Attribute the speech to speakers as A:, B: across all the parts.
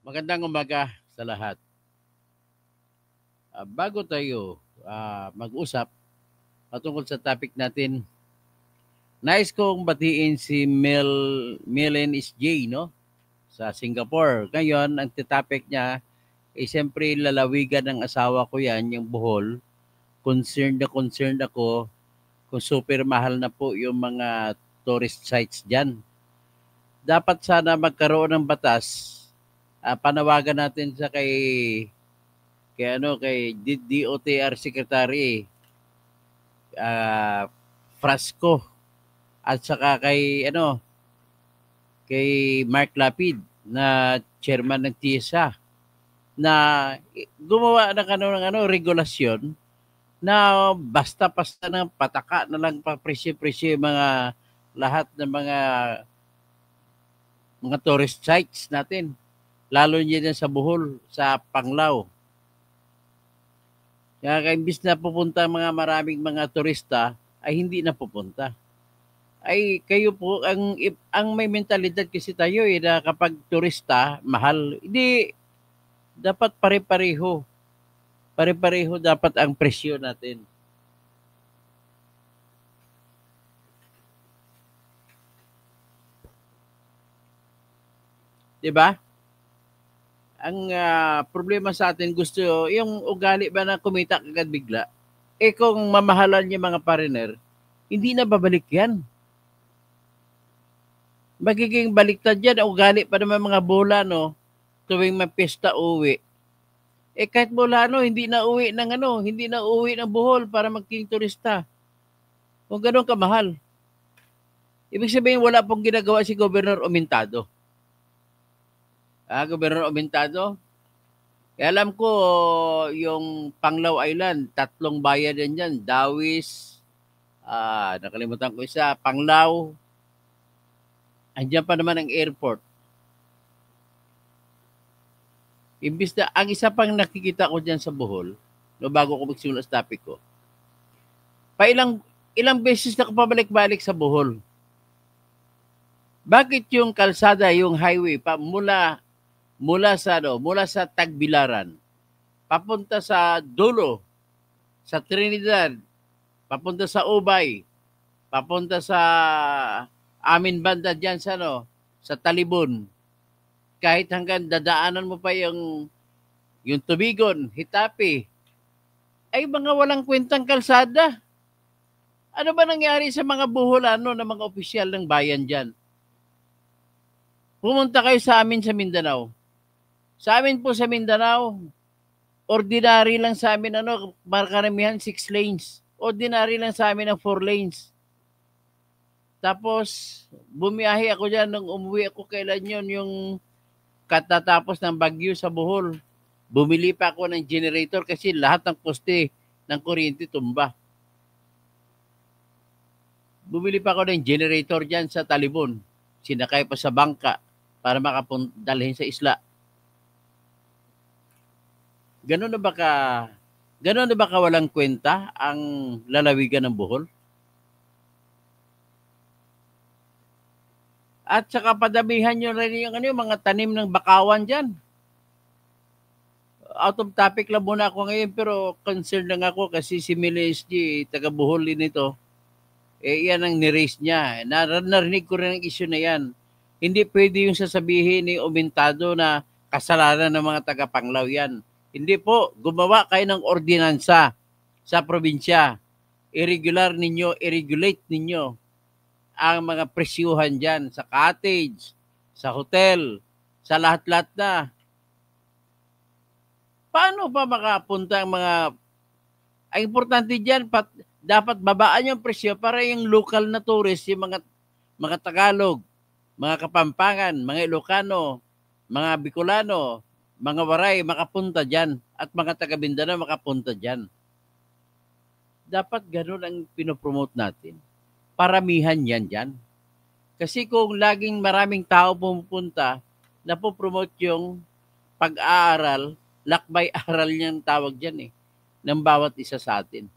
A: Magandang umaga sa lahat. Bago tayo mag-usap patungkol sa topic natin, nais kong batiin si Melen SJ, no? Sa Singapore. Ngayon, ang topic niya ay siyempre lalawigan ng asawa ko yan, yung Bohol. Concerned ako kung super mahal na po yung mga tourist sites dyan. Dapat sana magkaroon ng batas. Panawagan natin sa kay DOTR Secretary Frasco at saka kay Mark Lapid na chairman ng TISA na gumawa ng regulasyon na basta-basta ng pataka na lang pa presyo-presyo yung mga lahat ng mga tourist sites natin, lalo niya sa Bohol, sa Panglao. Kaya imbis na pupunta maraming mga turista, ay hindi na pupunta. Ay kayo po, ang may mentalidad kasi tayo na kapag turista, mahal. Hindi, dapat pare-pareho. Pare-pareho dapat ang presyo natin. 'Di ba? Ang problema sa atin gusto yung ugali ba na kumita agad bigla. Eh kung mamahalan yung mga foreigner, hindi na babalik yan. Magiging baliktad yan. Ugali pa naman mga bola, no? Tuwing may pesta uwi. Eh kahit Bolano, hindi na uwi ng Bohol para maging turista. Kung gano'n kamahal. Ibig sabihin wala pong ginagawa si Governor Omintado. Governor Omintado, alam ko yung Panglao Island, 3 bayan din yan. Dawis, nakalimutan ko isa, Panglao, andyan pa naman ang airport. Imbis na, ang isa pang nakikita ko dyan sa Bohol, no, bago ko magsimula sa topic ko, ilang beses na pabalik-balik sa Bohol. Bakit yung kalsada, yung highway mula sa Tagbilaran papunta sa dulo, sa Trinidad, papunta sa Ubay, papunta sa amin banda diyan sa Talibon, kahit hanggang dadaanan mo pa yung Tubigon, Hitapi, ay mga walang kwentang kalsada. Ano ba nangyari sa mga Boholano na mga opisyal ng bayan dyan? Pumunta kayo sa amin sa Mindanao. Sa amin po sa Mindanao, ordinary lang sa amin, karamihan 6 lanes. Ordinary lang sa amin ang 4 lanes. Tapos, bumiyahe ako dyan nung umuwi ako kailan yun, yung katatapos ng bagyo sa Bohol. Bumili pa ako ng generator kasi lahat ng poste ng kuryente tumba. Bumili pa ako ng generator dyan sa Talibon. Sinakay pa sa bangka para dalhin sa isla. Ganun na ba walang kwenta ang lalawigan ng Bohol? At saka padamihan nyo rin yung mga tanim ng bakawan dyan. Out of topic lang muna ako ngayon, pero concerned lang ako kasi si Miles G, taga Bohol din ito. Yan ang ni-raise niya. Narinig ko rin ang issue na yan. Hindi pwede yung sasabihin ni Omintado na kasalanan ng mga taga-Panglao yan. Hindi po, gumawa kayo ng ordinansa sa probinsya. I-regulate ninyo ang mga presyuhan dyan sa cottage, sa hotel, sa lahat-lahat na. Paano pa makapunta ang importante dyan, dapat babaan yung presyo para yung local na tourist, yung mga Tagalog, mga Kapampangan, mga Ilocano, mga Bicolano, mga Waray, makapunta dyan. At mga taga Mindanao makapunta dyan. Dapat ganun ang pinopromote natin. Paramihan yan dyan. Kasi kung laging maraming tao pumupunta, napopromote yung pag-aaral, lakbay aral niyang tawag dyan ng bawat isa sa atin.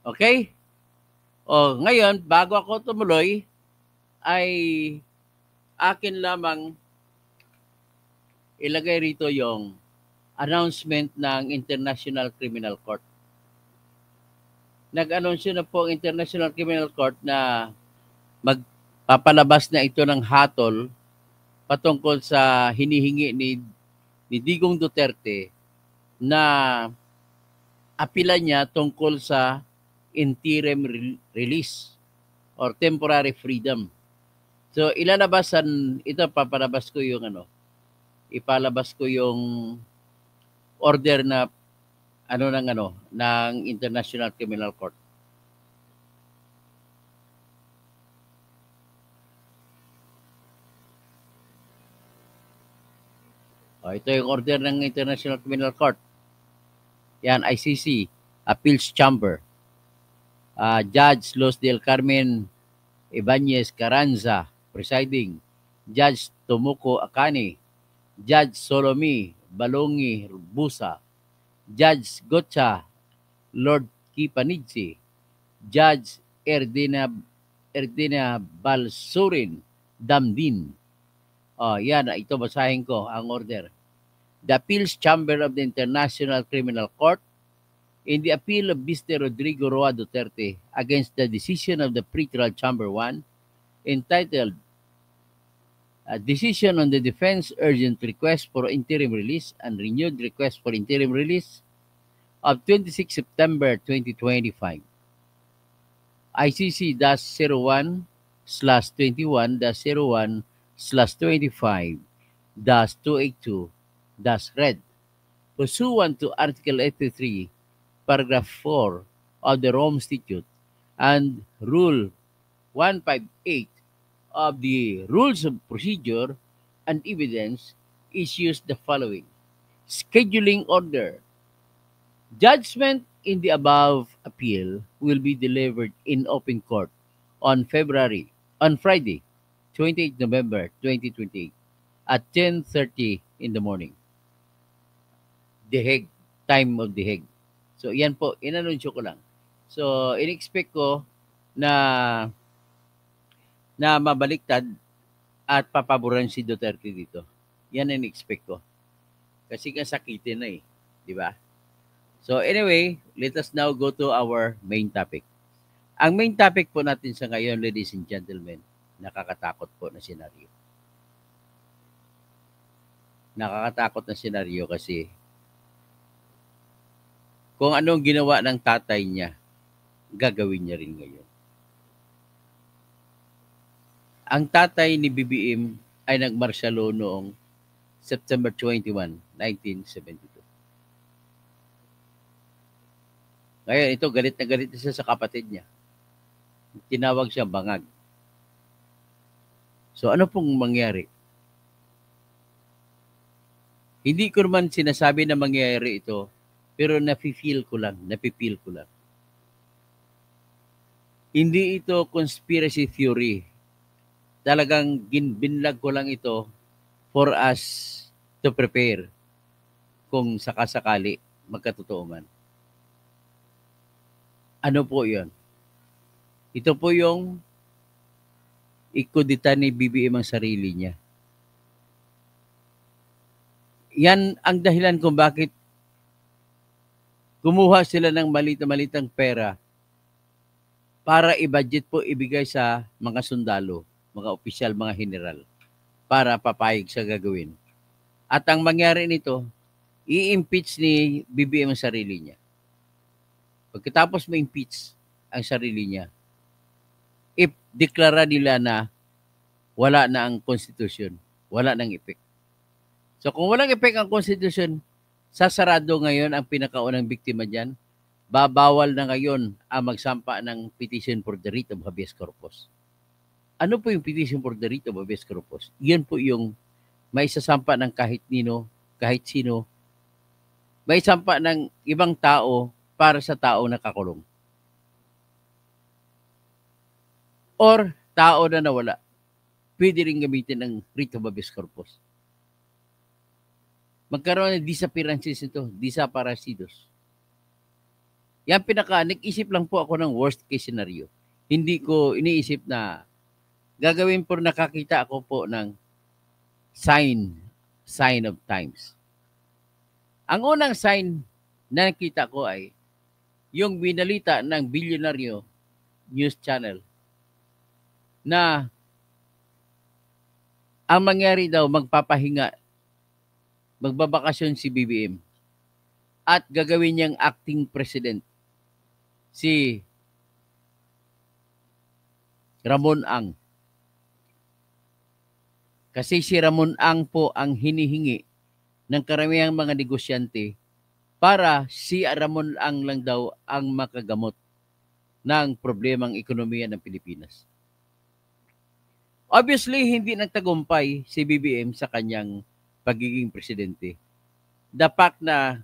A: Okay? Ngayon, bago ako tumuloy, ay akin lamang ilagay rito yung announcement ng International Criminal Court. Nag-anunsyo na po ang International Criminal Court na magpapalabas na ito ng hatol patungkol sa hinihingi ni Digong Duterte na apila niya tungkol sa interim release or temporary freedom. So ilalabasan ito, papalabas ko yung ipalabas ko yung order na ng International Criminal Court. Ito yung order ng International Criminal Court. Yan, ICC, Appeals Chamber. Judge Los del Carmen Ibanez Carranza, presiding. Judge Tomoko Akane. Judge Solomi Balongi Busa. Judge Gotcha Lord Kipanidsi. Judge Erdina Balsurin Damdin. Yan, ito basahin ko ang order. The Appeals Chamber of the International Criminal Court, in the appeal of Mr. Rodrigo Roa Duterte against the decision of the Pretrial Chamber 1, entitled a decision on the defense urgent request for interim release and renewed request for interim release of 26 September 2025. ICC-01/21/01/25-282-Red, pursuant to Article 83, Paragraph 4 of the Rome Statute and Rule 158 of the Rules of Procedure and Evidence, issues the following. Scheduling order. Judgment in the above appeal will be delivered in open court on Friday, 28 November 2028 at 10:30 in the morning. The Hague, time of The Hague. So, yan po, inanunsyo ko lang. So, in-expect ko na mabaliktad at papaboran si Duterte dito. Yan ang in-expect ko. Kasi kasakitin na eh. Di ba? So, anyway, let us now go to our main topic. Ang main topic po natin sa ngayon, ladies and gentlemen, nakakatakot po na senaryo. Nakakatakot na senaryo kasi kung anong ginawa ng tatay niya, gagawin niya rin ngayon. Ang tatay ni BBM ay nagmarsyalo noong September 21, 1972. Ngayon, ito, galit na galit siya sa kapatid niya. Tinawag siya bangag. So, ano pong mangyari? Hindi ko naman sinasabi na mangyayari ito, pero napipil ko lang. Hindi ito conspiracy theory. Talagang binlag ko lang ito for us to prepare kung sakasakali magkatotoo man. Ano po yun? Ito po yung ikudita ni BBM ang sarili niya. Yan ang dahilan kung bakit kumuha sila ng malitang pera para i-budget po ibigay sa mga sundalo, mga opisyal, mga general, para papayag sa gagawin. At ang mangyari nito, i-impeach ni BBM ang sarili niya. Pagkatapos ma-impeach ang sarili niya, deklara nila na wala na ang Constitution, wala nang effect. So kung walang effect ang Constitution, sasarado ngayon ang pinakaunang biktima dyan, babawal na ngayon ang magsampa ng petition for the writ of habeas corpus. Ano po yung petition for the writ of habeas corpus? Yan po yung may sasampa ng kahit nino, kahit sino, may sampa ng ibang tao para sa tao na kakulong. Or tao na nawala. Pwede rin gamitin ng writ of habeas corpus. Magkaroon ng disappearances ito, desaparecidos. Yan nag-isip lang po ako ng worst case scenario. Hindi ko iniisip na gagawin po nakakita ako po ng sign sign of times. Ang unang sign na nakita ko ay yung binalita ng bilyonaryo news channel na ang mangyari daw magpapahinga, magbabakasyon si BBM at gagawin niyang acting president si Ramon Ang. Kasi si Ramon Ang po ang hinihingi ng karamihang mga negosyante para si Ramon Ang lang daw ang makagamot ng problemang ekonomiya ng Pilipinas. Obviously, hindi nagtagumpay si BBM sa kanyang pagiging presidente. The fact na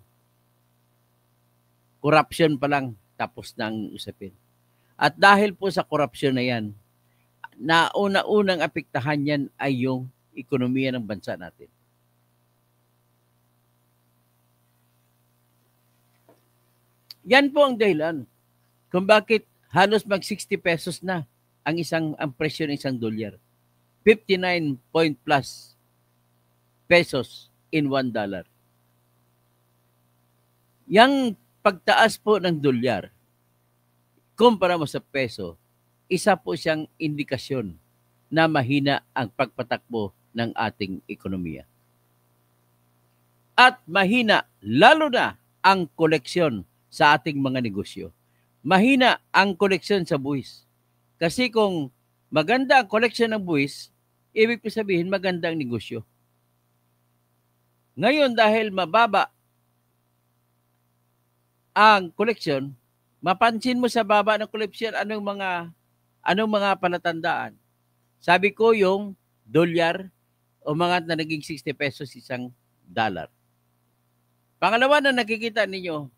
A: corruption pa lang tapos nang usapin. At dahil po sa corruption na yan, na una-unang apektahan yan ay yung ekonomiya ng bansa natin. Yan po ang dahilan kung bakit halos mag 60 pesos na ang presyo ng isang dolyar. 59 point plus pesos in $1. Yang pagtaas po ng dolyar, kumpara mo sa peso, isa po siyang indikasyon na mahina ang pagpatakbo ng ating ekonomiya. At mahina lalo na ang koleksyon sa ating mga negosyo. Mahina ang koleksyon sa buwis. Kasi kung maganda ang koleksyon ng buwis, ibig sabihin maganda ang negosyo. Ngayon dahil mababa ang koleksyon, mapansin mo sa baba ng koleksyon anong mga palatandaan. Sabi ko yung dolyar umangat na naging 60 pesos isang dollar. Pangalawa na nakikita ninyo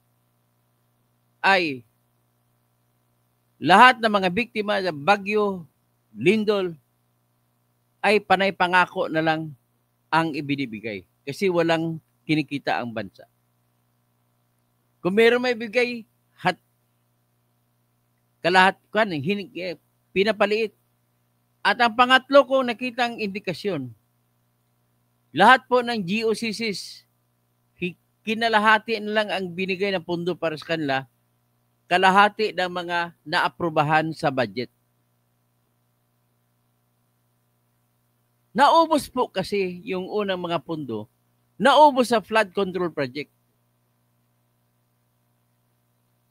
A: ay lahat ng mga biktima sa Bagyo, Lindol ay panay pangako na lang ang ibinibigay kasi walang kinikita ang bansa. Kung meron may bigay, pinapaliit. At ang pangatlo kong nakitang indikasyon, lahat po ng GOCCs, kinalahati na lang ang binigay ng pondo para sa kanila, kalahati ng mga naaprubahan sa budget. Naubos po kasi yung unang mga pondo, naubos sa flood control project.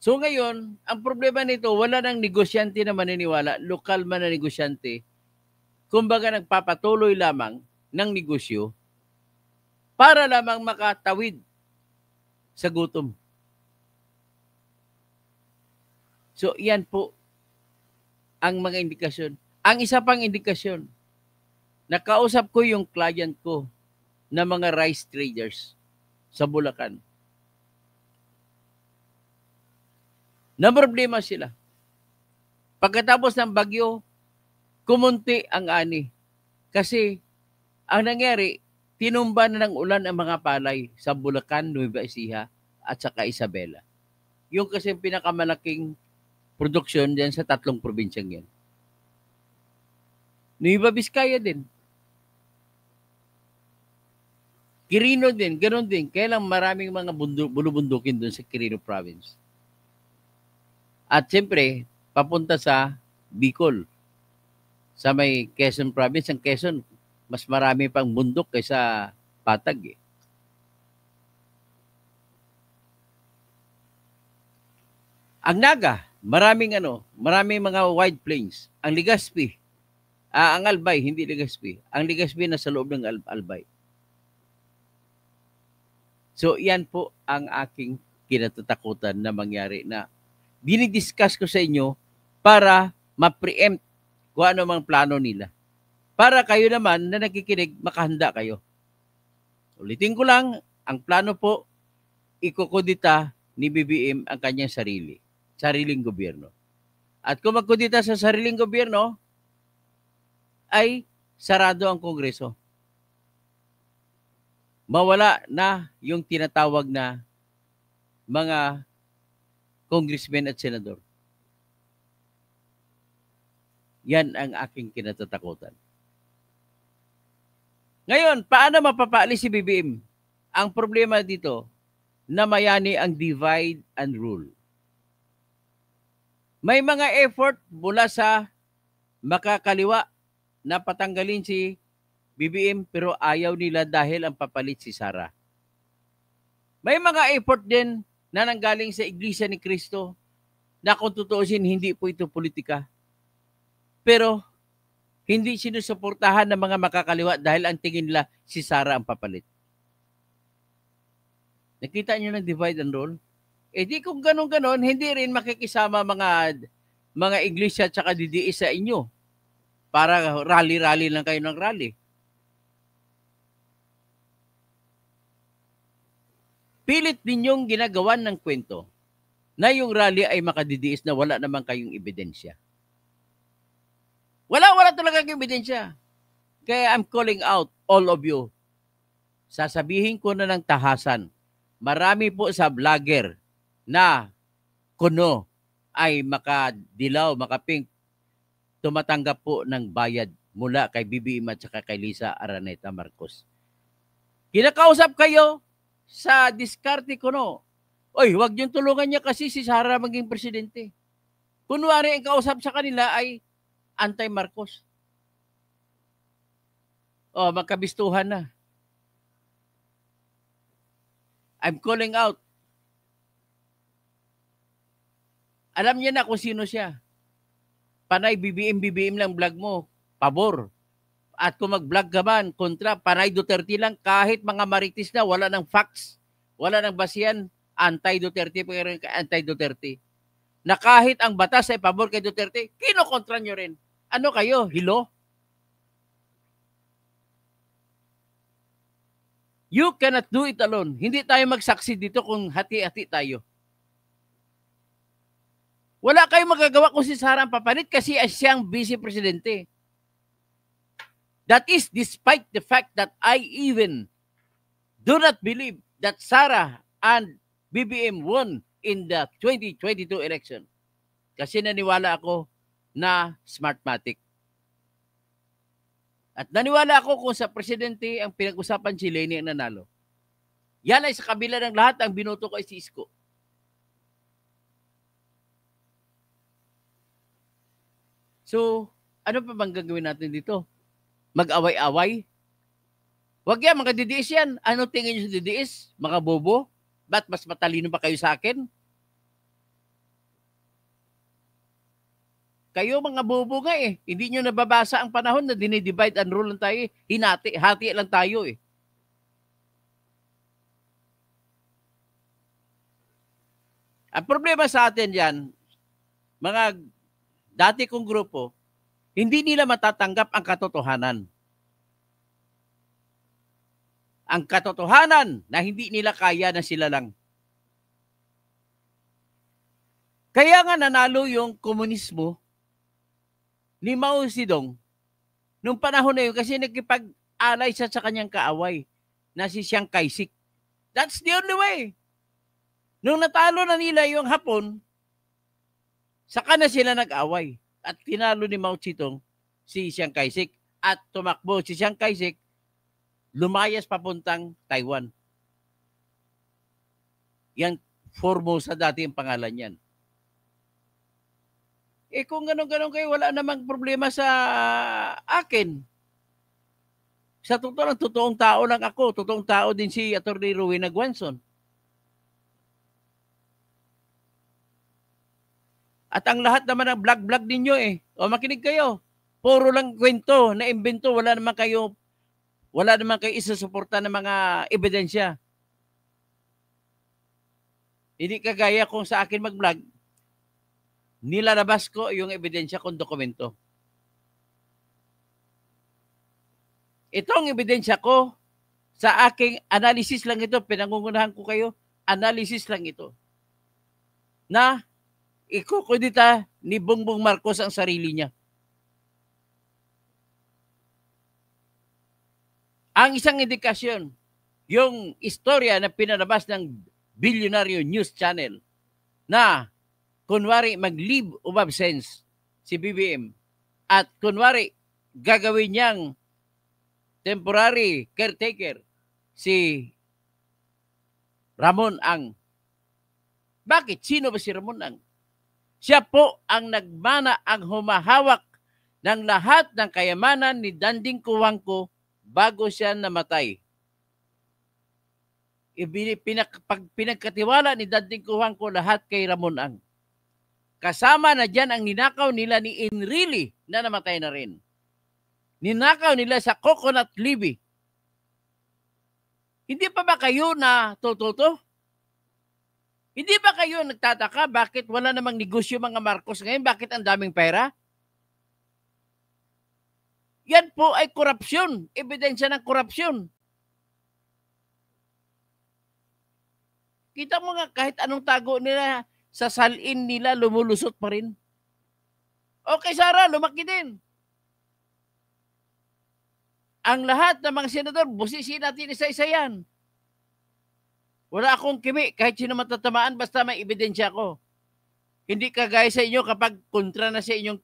A: So ngayon, ang problema nito, wala nang negosyante na maniniwala, lokal man na negosyante, kumbaga nagpapatuloy lamang ng negosyo para lamang makatawid sa gutom. So yan po ang mga indikasyon. Ang isa pang indikasyon, nakausap ko yung client ko na mga rice traders sa Bulacan. Na problema sila. Pagkatapos ng bagyo, kumunti ang ani. Kasi ang nangyari, tinumba na ng ulan ang mga palay sa Bulacan, Nueva Ecija at saka Isabela. Yung kasi pinakamalaking produksyon diyan sa tatlong probinsyang yan. Nueva Vizcaya din. Quirino din, ganoon din. Kaya lang maraming mga bulubundukin doon sa Quirino province. At siyempre, papunta sa Bicol. Sa may Quezon province, ang Quezon, mas marami pang bundok kaysa Patag. Ang Naga, maraming mga wide plains. Ang Legazpi, ang Albay, hindi Legazpi. Ang Legazpi nasa loob ng Albay. So, yan po ang aking kinatatakutan na mangyari na dinidiscuss ko sa inyo para ma-preempt kung ano mang plano nila. Para kayo naman na nakikinig, makahanda kayo. Ulitin ko lang, ang plano po, ikukudita ni BBM ang kanyang sariling gobyerno. At kung magkudita sa sariling gobyerno, ay sarado ang Kongreso. Mawala na yung tinatawag na mga congressmen at senador. Yan ang aking kinatatakutan. Ngayon, paano mapapaalis si BBM? Ang problema dito, namayani ang divide and rule. May mga effort mula sa makakaliwa na patanggalin si BBM pero ayaw nila dahil ang papalit si Sara. May mga effort din na nanggaling sa Iglesia ni Cristo na kung tutuusin hindi po ito politika. Pero hindi sinusuportahan ng mga makakaliwa dahil ang tingin nila si Sara ang papalit. Nakita niyo ng divide and rule? Eh di kung ganon-ganon, hindi rin makikisama mga iglesia at saka DDS sa inyo. Para rally-rally lang kayo ng rally. Pilit ninyong ginagawan ng kwento na yung rally ay makadidiis na wala naman kayong ebidensya. Wala talaga kayong ebidensya. Kaya I'm calling out all of you. Sasabihin ko na ng tahasan. Marami po sa vlogger na kuno ay makadilaw, makapink, tumatanggap po ng bayad mula kay BBM at saka kay Lisa Araneta Marcos. Kinakausap kayo sa diskarte kuno. Oy, wag niyong tulungan niya kasi si Sara maging presidente. Kunwari ang kausap sa kanila ay anti-Marcos. Oh, magkabistuhan na. I'm calling out. Alam niya na kung sino siya. Panay BBM lang vlog mo. Pabor. At kung mag-vlog ka man, kontra, panay Duterte lang, kahit mga maritis na, wala ng facts, wala ng basihan, anti-Duterte, pero anti-Duterte. Na kahit ang batas ay pabor kay Duterte, kinokontra nyo rin. Ano kayo? Hilo? You cannot do it alone. Hindi tayo mag-succeed dito kung hati-hati tayo. Wala kayong magagawa kung si Sara ang papalit kasi siyang vice-presidente. That is despite the fact that I even do not believe that Sara and BBM won in the 2022 election. Kasi naniwala ako na Smartmatic. At naniwala ako kung sa presidente ang pinag-usapan si Leni ang nanalo. Yan ay sa kabila ng lahat ang binoto ko ay si Isko. So, ano pa bang gagawin natin dito? Mag-away-away? Wag yan, mga DDS yan. Ano tingin nyo sa DDS? Mga bobo? Ba't mas matalino pa kayo sa akin? Kayo mga bobo nga eh. Hindi nyo nababasa ang panahon na dinidivide and rule lang tayo. Hati lang tayo eh. Ang problema sa atin yan, mga dati kong grupo, hindi nila matatanggap ang katotohanan. Ang katotohanan na hindi nila kaya na sila lang. Kaya nga nanalo yung komunismo ni Mao Zedong nung panahon na yun kasi nagkipag-alay siya sa kanyang kaaway na si Chiang Kai-shek. That's the only way. Nung natalo na nila yung Hapon, saka na sila nag-away. At tinalo ni Mao Zedong si Chiang Kai-shek. At tumakbo si Chiang Kai-shek, lumayas papuntang Taiwan. Yan, Formosa dati ang pangalan yan. Eh kung ganun-ganun kayo, wala namang problema sa akin. Sa totoong tao lang ako. Totoong tao din si Atty. Rowena Guanzon. At ang lahat naman ng vlog ninyo eh. O makinig kayo. Puro lang kwento na imbento. Wala naman kayo isusuporta ng mga ebidensya. Hindi kagaya kung sa akin mag-vlog, nilalabas ko yung ebidensya kong dokumento. Itong ebidensya ko, sa aking analysis lang ito, pinangungunahan ko kayo, analysis lang ito, na ikukudita ni Bongbong Marcos ang sarili niya. Ang isang indikasyon, yung istorya na pinalabas ng Bilyonaryo News Channel na kunwari mag-leave of absence si BBM at kunwari gagawin niyang temporary caretaker, si Ramon Ang. Bakit? Sino ba si Ramon Ang? Siya po ang nagmana, ang humahawak ng lahat ng kayamanan ni Danding Kuwangko bago siya namatay. Pinagkatiwala ni Danding Kuwangko lahat kay Ramon Ang. Kasama na dyan ang ninakaw nila ni Enrile na namatay na rin. Ninakaw nila sa Coconut Levy. Hindi pa ba kayo na tututo? Hindi ba kayo nagtataka bakit wala namang negosyo mga Marcos ngayon? Bakit ang daming pera? Yan po ay korupsyon. Ebidensya ng korupsyon. Kita mo nga kahit anong tago nila, sa salin nila lumulusot pa rin. Okay, Sara, lumaki din. Ang lahat ng mga senador, busisi natin isa-isa yan. Wala akong kimi, kahit sino matatamaan, basta may ebidensya ko. Hindi kagaya sa inyo kapag kontra na sa inyong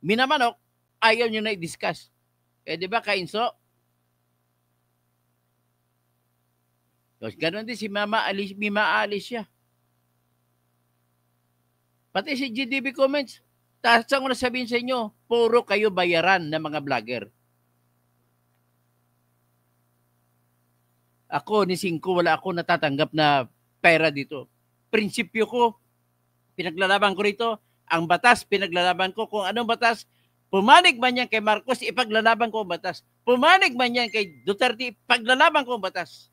A: minamanok, ayaw nyo na i-discuss. Di ba, Kainso? Ganon din si Mima Alicia. Pati si GDB Comments, taas ko na sabihin sa inyo, puro kayo bayaran ng mga vlogger. Ako, ni Singko, wala ako natatanggap na pera dito. Prinsipyo ko, pinaglalaban ko rito. Ang batas, pinaglalaban ko. Kung anong batas, pumanig man yan kay Marcos, ipaglalaban ko ang batas. Pumanig man yan kay Duterte, ipaglalaban ko ang batas.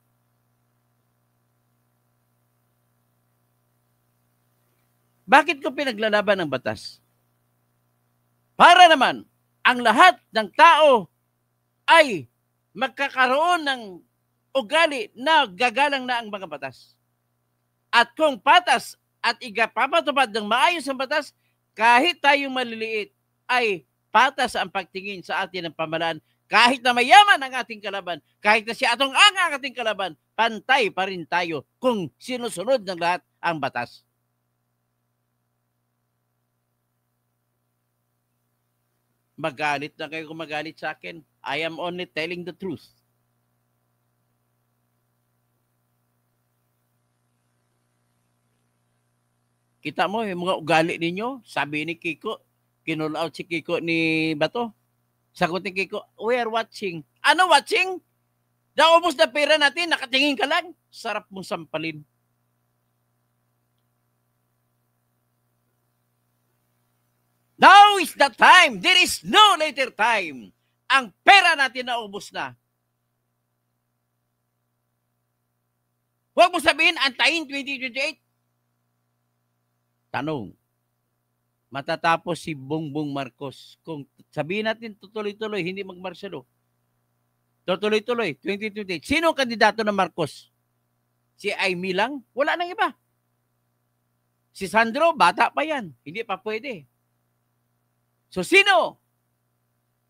A: Bakit ko pinaglalaban ng batas? Para naman, ang lahat ng tao ay magkakaroon ng ugali na gagalang na ang mga batas. At kung patas at igapapatupad ng maayos ang batas, kahit tayong maliliit, ay patas ang pagtingin sa atin ng pamahalaan. Kahit na mayaman ang ating kalaban, kahit na si Atong ang ating kalaban, pantay pa rin tayo kung sinusunod ng lahat ang batas. Magalit na kayo kung magalit sa akin. I am only telling the truth. Kita mo yung mga ugali ninyo, sabi ni Kiko, kinull out si Kiko ni Bato. Sagot ni Kiko, we are watching. Ano watching? Naubos na pera natin, nakatingin ka lang. Sarap mong sampalin. Now is the time. There is no later time. Ang pera natin naubos na. Huwag mo sabihin, antayin 2028. Tanong, matatapos si Bongbong Marcos. Kung sabihin natin tutuloy-tuloy, hindi magmarsyalo. Tutuloy-tuloy, 2028. Sino ang kandidato ng Marcos? Si Aimee lang? Wala nang iba. Si Sandro, bata pa yan. Hindi pa pwede. So sino?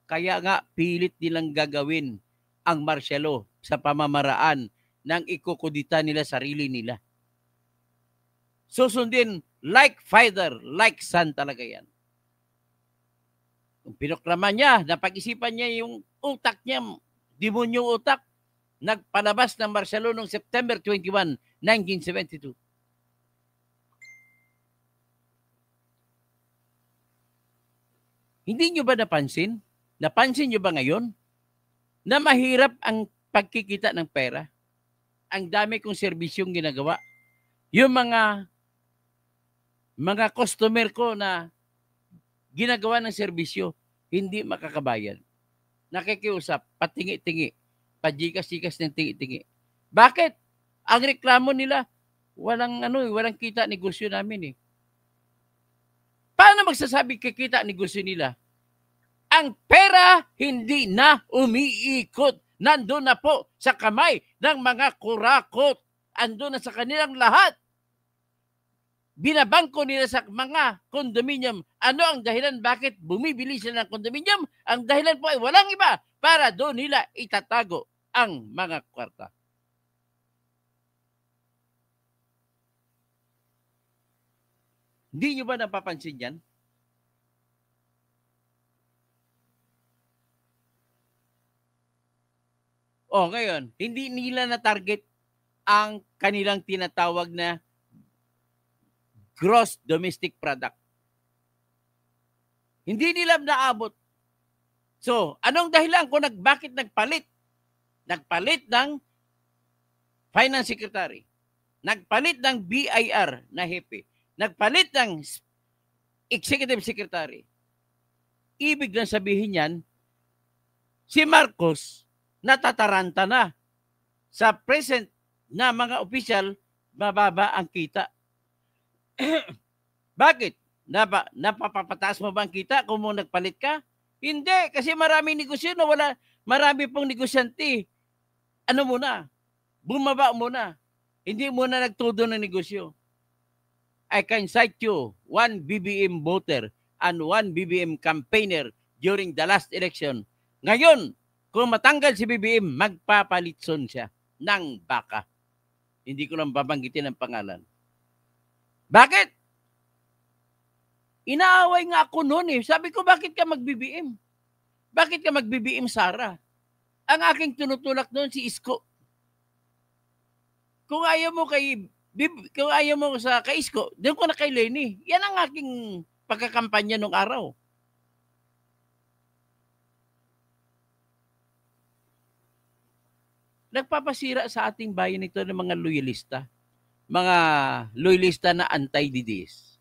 A: Kaya nga pilit nilang gagawin ang marsyalo sa pamamaraan ng ikukudita nila sarili nila. Susundin like father, like son talaga yan. Kung pinoklama niya, napag-isipan niya yung utak niya, demonyong utak, nagpalabas ng marsyalo noong September 21, 1972. Hindi nyo ba napansin? Napansin nyo ba ngayon na mahirap ang pagkikita ng pera? Ang dami kong serbisyong ginagawa. Yung mga customer ko na ginagawa ng serbisyo, hindi makakabayad. Nakikiusap, patingi-tingi, pajikas-jikas ng tingi-tingi. Bakit? Ang reklamo nila, walang kita negosyo namin eh. Paano magsasabi kikita negosyo nila? Ang pera hindi na umiikot. Nandun na po sa kamay ng mga kurakot. Andun na sa kanilang lahat. Binabangko nila sa mga condominium. Ano ang dahilan bakit bumibili sila ng condominium? Ang dahilan po ay walang iba para doon nila itatago ang mga kwarta. Hindi nyo ba napapansin yan? O ngayon, hindi nila na-target ang kanilang tinatawag na gross domestic product. Hindi nila naabot. So, anong dahilan kung bakit nagpalit? Nagpalit ng Finance Secretary. Nagpalit ng BIR na hepe. Nagpalit ng Executive Secretary. Ibig na sabihin yan, si Marcos natataranta na. Sa present na mga opisyal, mababa ang kita. Bakit? Napapataas mo ba ang kita kung mo nagpalit ka? Hindi, kasi maraming negosyo na marami pong negosyante. Ano muna? Bumaba muna. Hindi muna nagtudo ng negosyo. I can cite you 1 BBM voter and 1 BBM campaigner during the last election. Ngayon, kung matanggal si BBM, magpapalitson siya ng baka. Hindi ko lang babanggitin ang pangalan. Bakit? Inaaway nga ako noon eh. Sabi ko, bakit ka mag-BBM? Bakit ka mag-BBM, Sara? Ang aking tinutulak noon si Isko. Kung ayaw mo sa kay Isko, doon ko na kay Lenny. Yan ang aking pagkakampanya nung araw. Nagpapasira sa ating bayan ito ng mga loyalista. Mga loyalista na anti-DDS.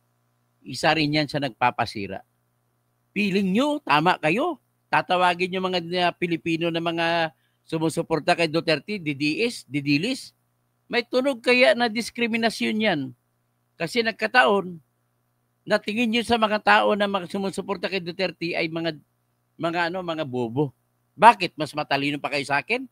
A: Isa rin yan sa nagpapasira. Feeling nyo, tama kayo. Tatawagin nyo mga Pilipino na mga sumusuporta kay Duterte, DDS, Didilis. May tunog kaya na diskriminasyon yan. Kasi nagkataon, natingin nyo sa mga tao na sumusuporta kay Duterte ay mga bobo. Bakit? Mas matalino pa kayo sa akin?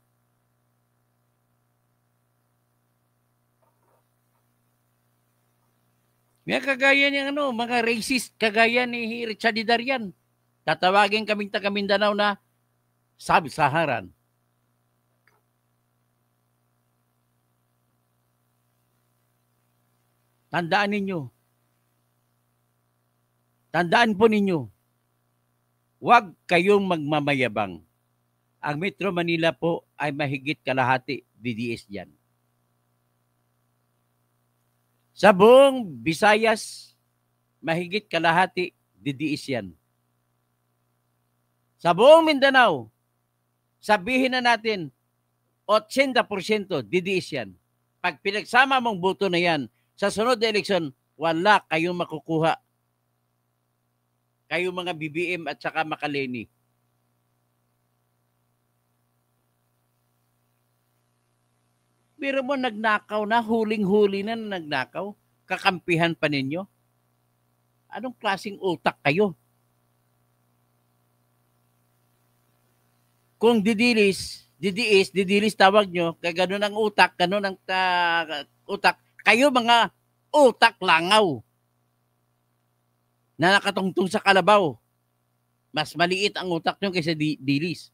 A: May kagaya ng mga racist, kagaya ni Richard Darian. Tatawagin kaming taga Mindanao na Sub-Saharan. Tandaan ninyo. Tandaan po ninyo. Huwag kayong magmamayabang. Ang Metro Manila po ay mahigit kalahati DDS dyan. Sa buong Visayas, mahigit kalahati DDS yan. Sa buong Mindanao, sabihin na natin, 80% DDS yan. Pag pinagsama mong boto na yan, sa sunod na eleksyon, wala kayong makukuha. Kayong mga BBM at saka Makaleni. Pero mo nagnakaw na, huling-huli na nagnakaw, kakampihan pa ninyo. Anong klaseng utak kayo? Kung didilis tawag nyo, kaya ganun ang utak, ganun ang utak. Kayo mga utak langaw na nakatungtong sa kalabaw. Mas maliit ang utak nyo kaysa dilis.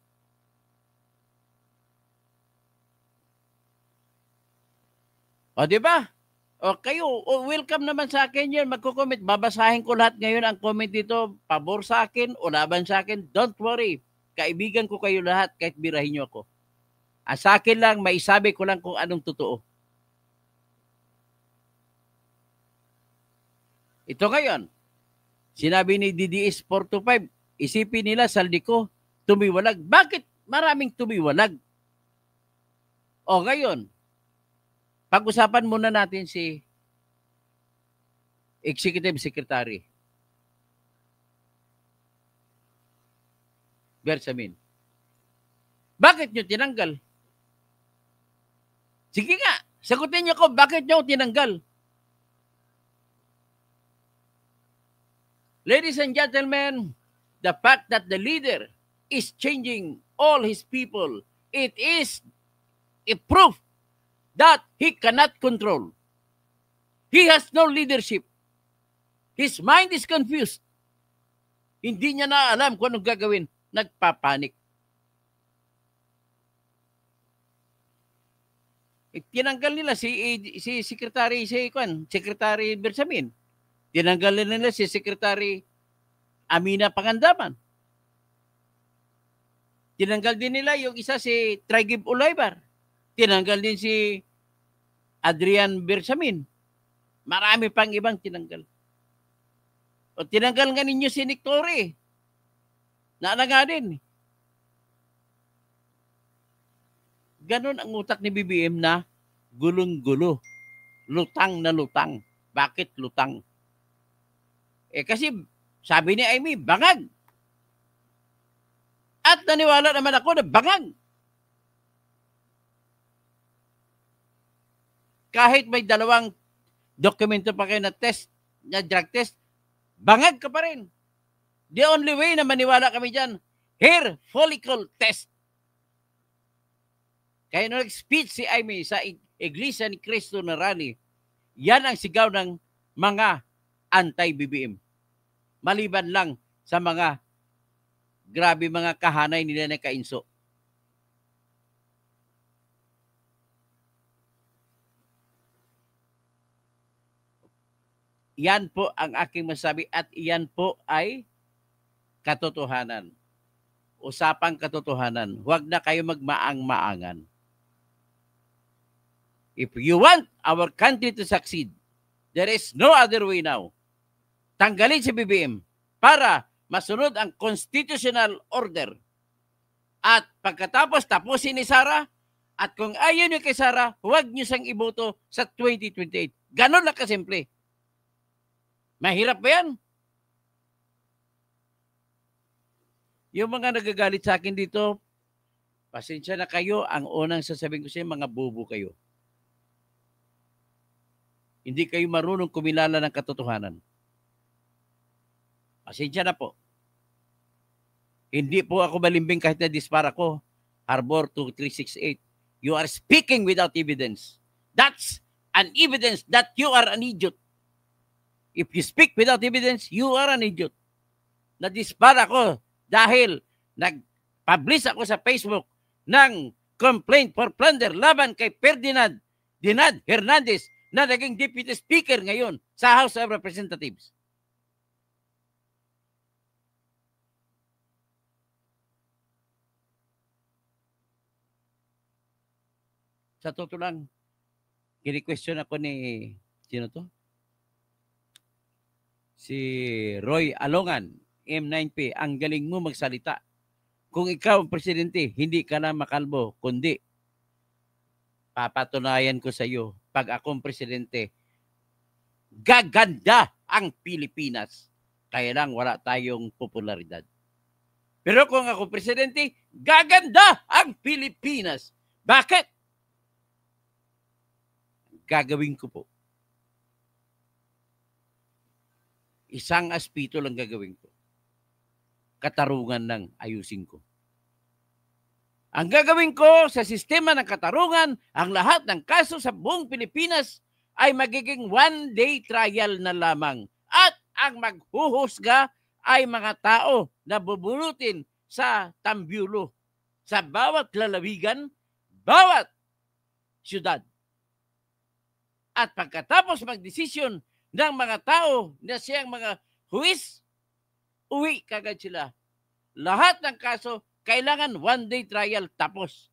A: O, di ba? O, kayo, welcome naman sa akin yan. Magko-comment. Babasahin ko lahat ngayon ang comment dito. Pabor sa akin o laban sa akin. Don't worry. Kaibigan ko kayo lahat kahit birahin nyo ako. Sa akin lang, maisabi ko lang kung anong totoo. Ito ngayon. Sinabi ni DDS 425, isipin nila saldi ko, tumiwalag. Bakit maraming tumiwalag? O, ngayon, pag-usapan muna natin si Executive Secretary Bersamin. Bakit nyo tinanggal? Sige nga, sagutin niyo ko, bakit nyo tinanggal? Ladies and gentlemen, the fact that the leader is changing all his people, it is a proof that he cannot control. He has no leadership. His mind is confused. Hindi niya na alam kung anong gagawin. Nagpapanik. Tinanggal nila si Secretary Secretary Bersamin. Tinanggal nila si Secretary Amina Pangandaman. Tinanggal din nila yung isa si Trigib Ulaybar. Tinanggal din si Adrian Bersamin. Marami pang ibang tinanggal. O tinanggal nga ninyo si Nick Torre. Naala nga din. Ganon ang utak ni BBM na gulong-gulo. Lutang na lutang. Bakit lutang? Kasi sabi ni Amy, bangag. At naniwala naman ako na bangag. Kahit may dalawang dokumento pa kayo na test, na drug test, bangag ka pa rin. The only way na maniwala kami dyan, hair follicle test. Kaya nung nag-speech si Amy sa Iglesia ni Cristo na rally, yan ang sigaw ng mga anti-BBM. Maliban lang sa mga grabe mga kahanay nila na kainso. Yan po ang aking masabi at yan po ay katotohanan. Usapang katotohanan. Huwag na kayo magmaang-maangan. If you want our country to succeed, there is no other way now. Tanggalin si BBM para masunod ang constitutional order. At pagkatapos, tapusin ni Sara. At kung ayaw niyo kay Sara, huwag niyo siyang iboto sa 2028. Ganon lang kasimple. Mahirap ba yan? Yung mga nagagalit sa akin dito, pasensya na kayo. Ang unang sasabihin ko sa mga bobo kayo. Hindi kayo marunong kumilala ng katotohanan. Pasensya na po. Hindi po ako malimbing kahit na dispara ko. Harbor 2368. You are speaking without evidence. That's an evidence that you are an idiot. If you speak without evidence, you are an idiot. Na-dispara ko dahil nag-publish ako sa Facebook ng complaint for plunder laban kay Ferdinand Dinad Hernandez na naging Deputy Speaker ngayon sa House of Representatives. Sa totoo lang, kini-question ako ni, sino to? Si Roy Alongan, M9P, ang galing mo magsalita. Kung ikaw ang presidente, hindi ka na makalbo, kundi papatunayan ko sa iyo, pag akong presidente, gaganda ang Pilipinas. Kaya lang wala tayong popularidad. Pero kung ako presidente, gaganda ang Pilipinas. Bakit? Gagawin ko po. Isang aspito lang gagawin ko. Katarungan lang ayusin ko. Ang gagawin ko sa sistema ng katarungan, ang lahat ng kaso sa buong Pilipinas ay magiging one-day trial na lamang. At ang maghuhusga ay mga tao na bubulutin sa tambyulo, sa bawat lalawigan, bawat syudad. At pagkatapos magdesisyon ng mga tao na siyang mga huwis, uwi kagad sila. Lahat ng kaso, kailangan one-day trial tapos.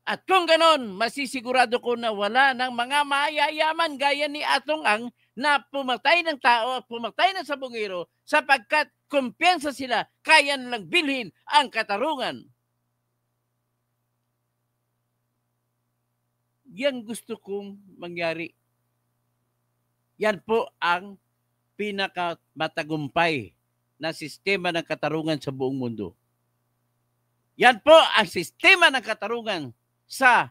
A: At kung ganon, masisigurado ko na wala ng mga mayayaman gaya ni Atong Ang na pumatay ng tao at pumatay ng sabongero sapagkat kumpiyansa sila, kaya nilang bilhin ang katarungan. Yan gusto kong mangyari. Yan po ang pinakamatagumpay na sistema ng katarungan sa buong mundo. Yan po ang sistema ng katarungan sa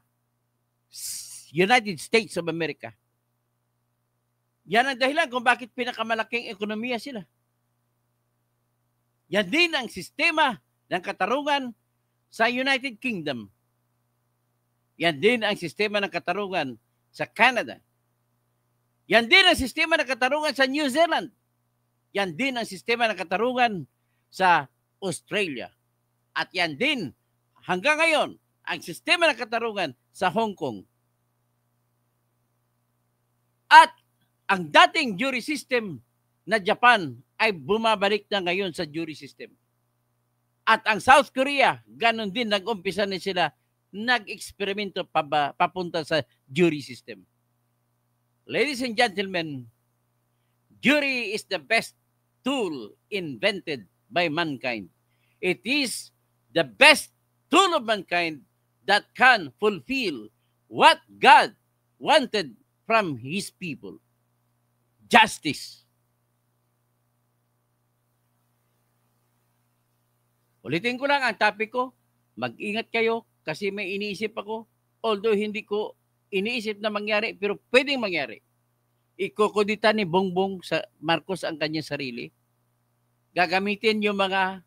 A: United States of America. Yan ang dahilan kung bakit pinakamalaking ekonomiya sila. Yan din ang sistema ng katarungan sa United Kingdom. Yan din ang sistema ng katarungan sa Canada. Yan din ang sistema ng katarungan sa New Zealand. Yan din ang sistema ng katarungan sa Australia. At yan din hanggang ngayon ang sistema ng katarungan sa Hong Kong. At ang dating jury system na Japan ay bumabalik na ngayon sa jury system. At ang South Korea, ganun din, nag-umpisa na sila, nag-eksperimento papunta sa jury system. Ladies and gentlemen, jury is the best tool invented by mankind. It is the best tool of mankind that can fulfill what God wanted from His people. Justice. Ulitin ko lang ang topic ko. Mag-ingat kayo kasi may iniisip ako. Although hindi ko iniisip na mangyari, pero pwedeng mangyari. Ikukudita ni Bongbong sa Marcos ang kanyang sarili. Gagamitin yung mga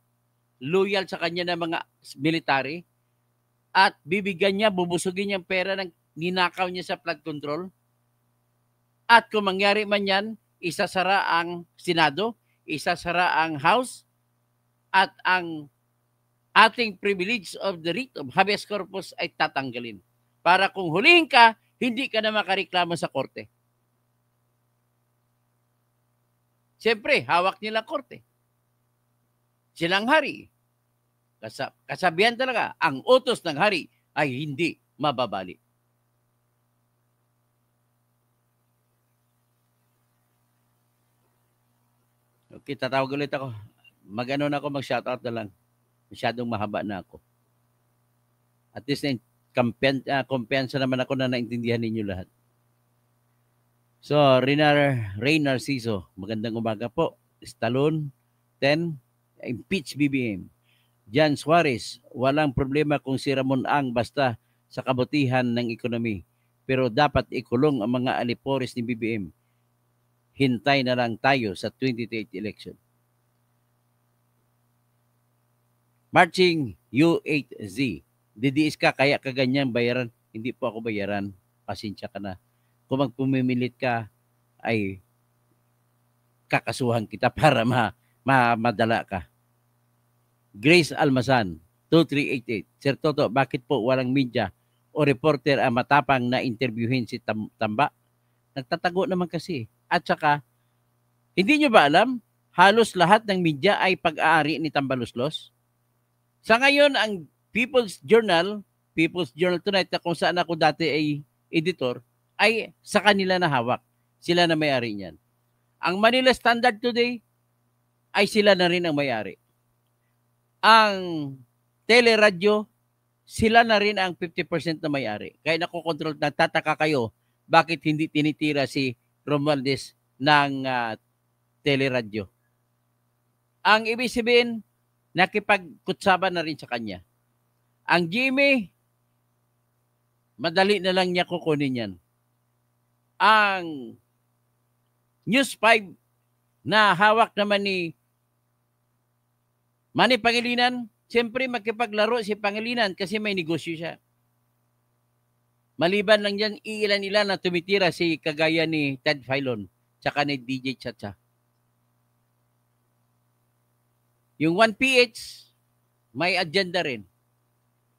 A: loyal sa kanya na mga military at bibigyan niya, bubusugin niya ang pera ng ninakaw niya sa flood control. At kung mangyari man yan, isasara ang Senado, isasara ang House, at ang ating privilege of the writ of habeas corpus ay tatanggalin. Para kung hulihin ka, hindi ka na makareklamo sa korte. Siyempre, hawak nila korte. Silang hari. Kasabihan talaga, ang utos ng hari ay hindi mababali. Okay, tatawag ulit ako. Mag-ano na ako, mag-shoutout na lang. Masyadong mahaba na ako. At least, kumpiyansa naman ako na naintindihan ninyo lahat. So, Ray Narciso, magandang umaga po. Stallone, 10, impeach BBM. Jan Suarez, walang problema kung si Ramon Ang basta sa kabutihan ng ekonomi. Pero dapat ikulong ang mga alipores ni BBM. Hintay na lang tayo sa 2028 election. Marching U8Z. DDS ka, kaya ka ganyang bayaran. Hindi po ako bayaran. Pasensya ka na. Kung magpumilit ka, ay kakasuhan kita para madala ka. Grace Almasan, 2388. Sir Toto, bakit po walang media o reporter ang matapang na interviewin si Tamba? Nagtatago naman kasi. At saka, hindi nyo ba alam, halos lahat ng media ay pag-aari ni Tambaluslos? Sa ngayon, ang People's Journal Tonight, na kung saan ako dati ay editor, ay sa kanila na hawak. Sila na may-ari niyan. Ang Manila Standard Today ay sila na rin ang may-ari. Ang teleradyo, sila na rin ang 50% na may-ari. Kaya nakokontrol, nagtataka kayo bakit hindi tinitira si Romualdez ng teleradyo. Ang ibig sabihin, nakipagkutsaba na rin sa kanya. Ang GMA, madali na lang niya kukunin yan. Ang News 5 na hawak naman ni Manny Pangilinan, siyempre makipaglaro si Pangilinan kasi may negosyo siya. Maliban lang dyan, iilan-ilan na tumitira si kagaya ni Ted Filon tsaka ni DJ Chacha. Yung 1PH, may agenda rin.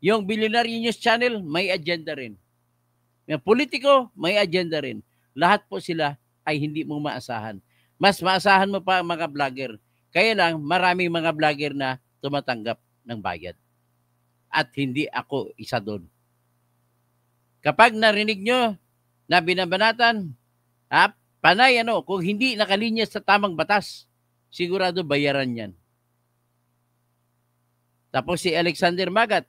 A: Yung Billionaire News Channel, may agenda rin. Yung politiko, may agenda rin. Lahat po sila ay hindi mo maasahan. Mas maasahan mo pa ang mga vlogger. Kaya lang, maraming mga vlogger na tumatanggap ng bayad. At hindi ako isa doon. Kapag narinig nyo na binabanatan, panay kung hindi nakalinya sa tamang batas, sigurado bayaran yan. Tapos si Alexander Magat,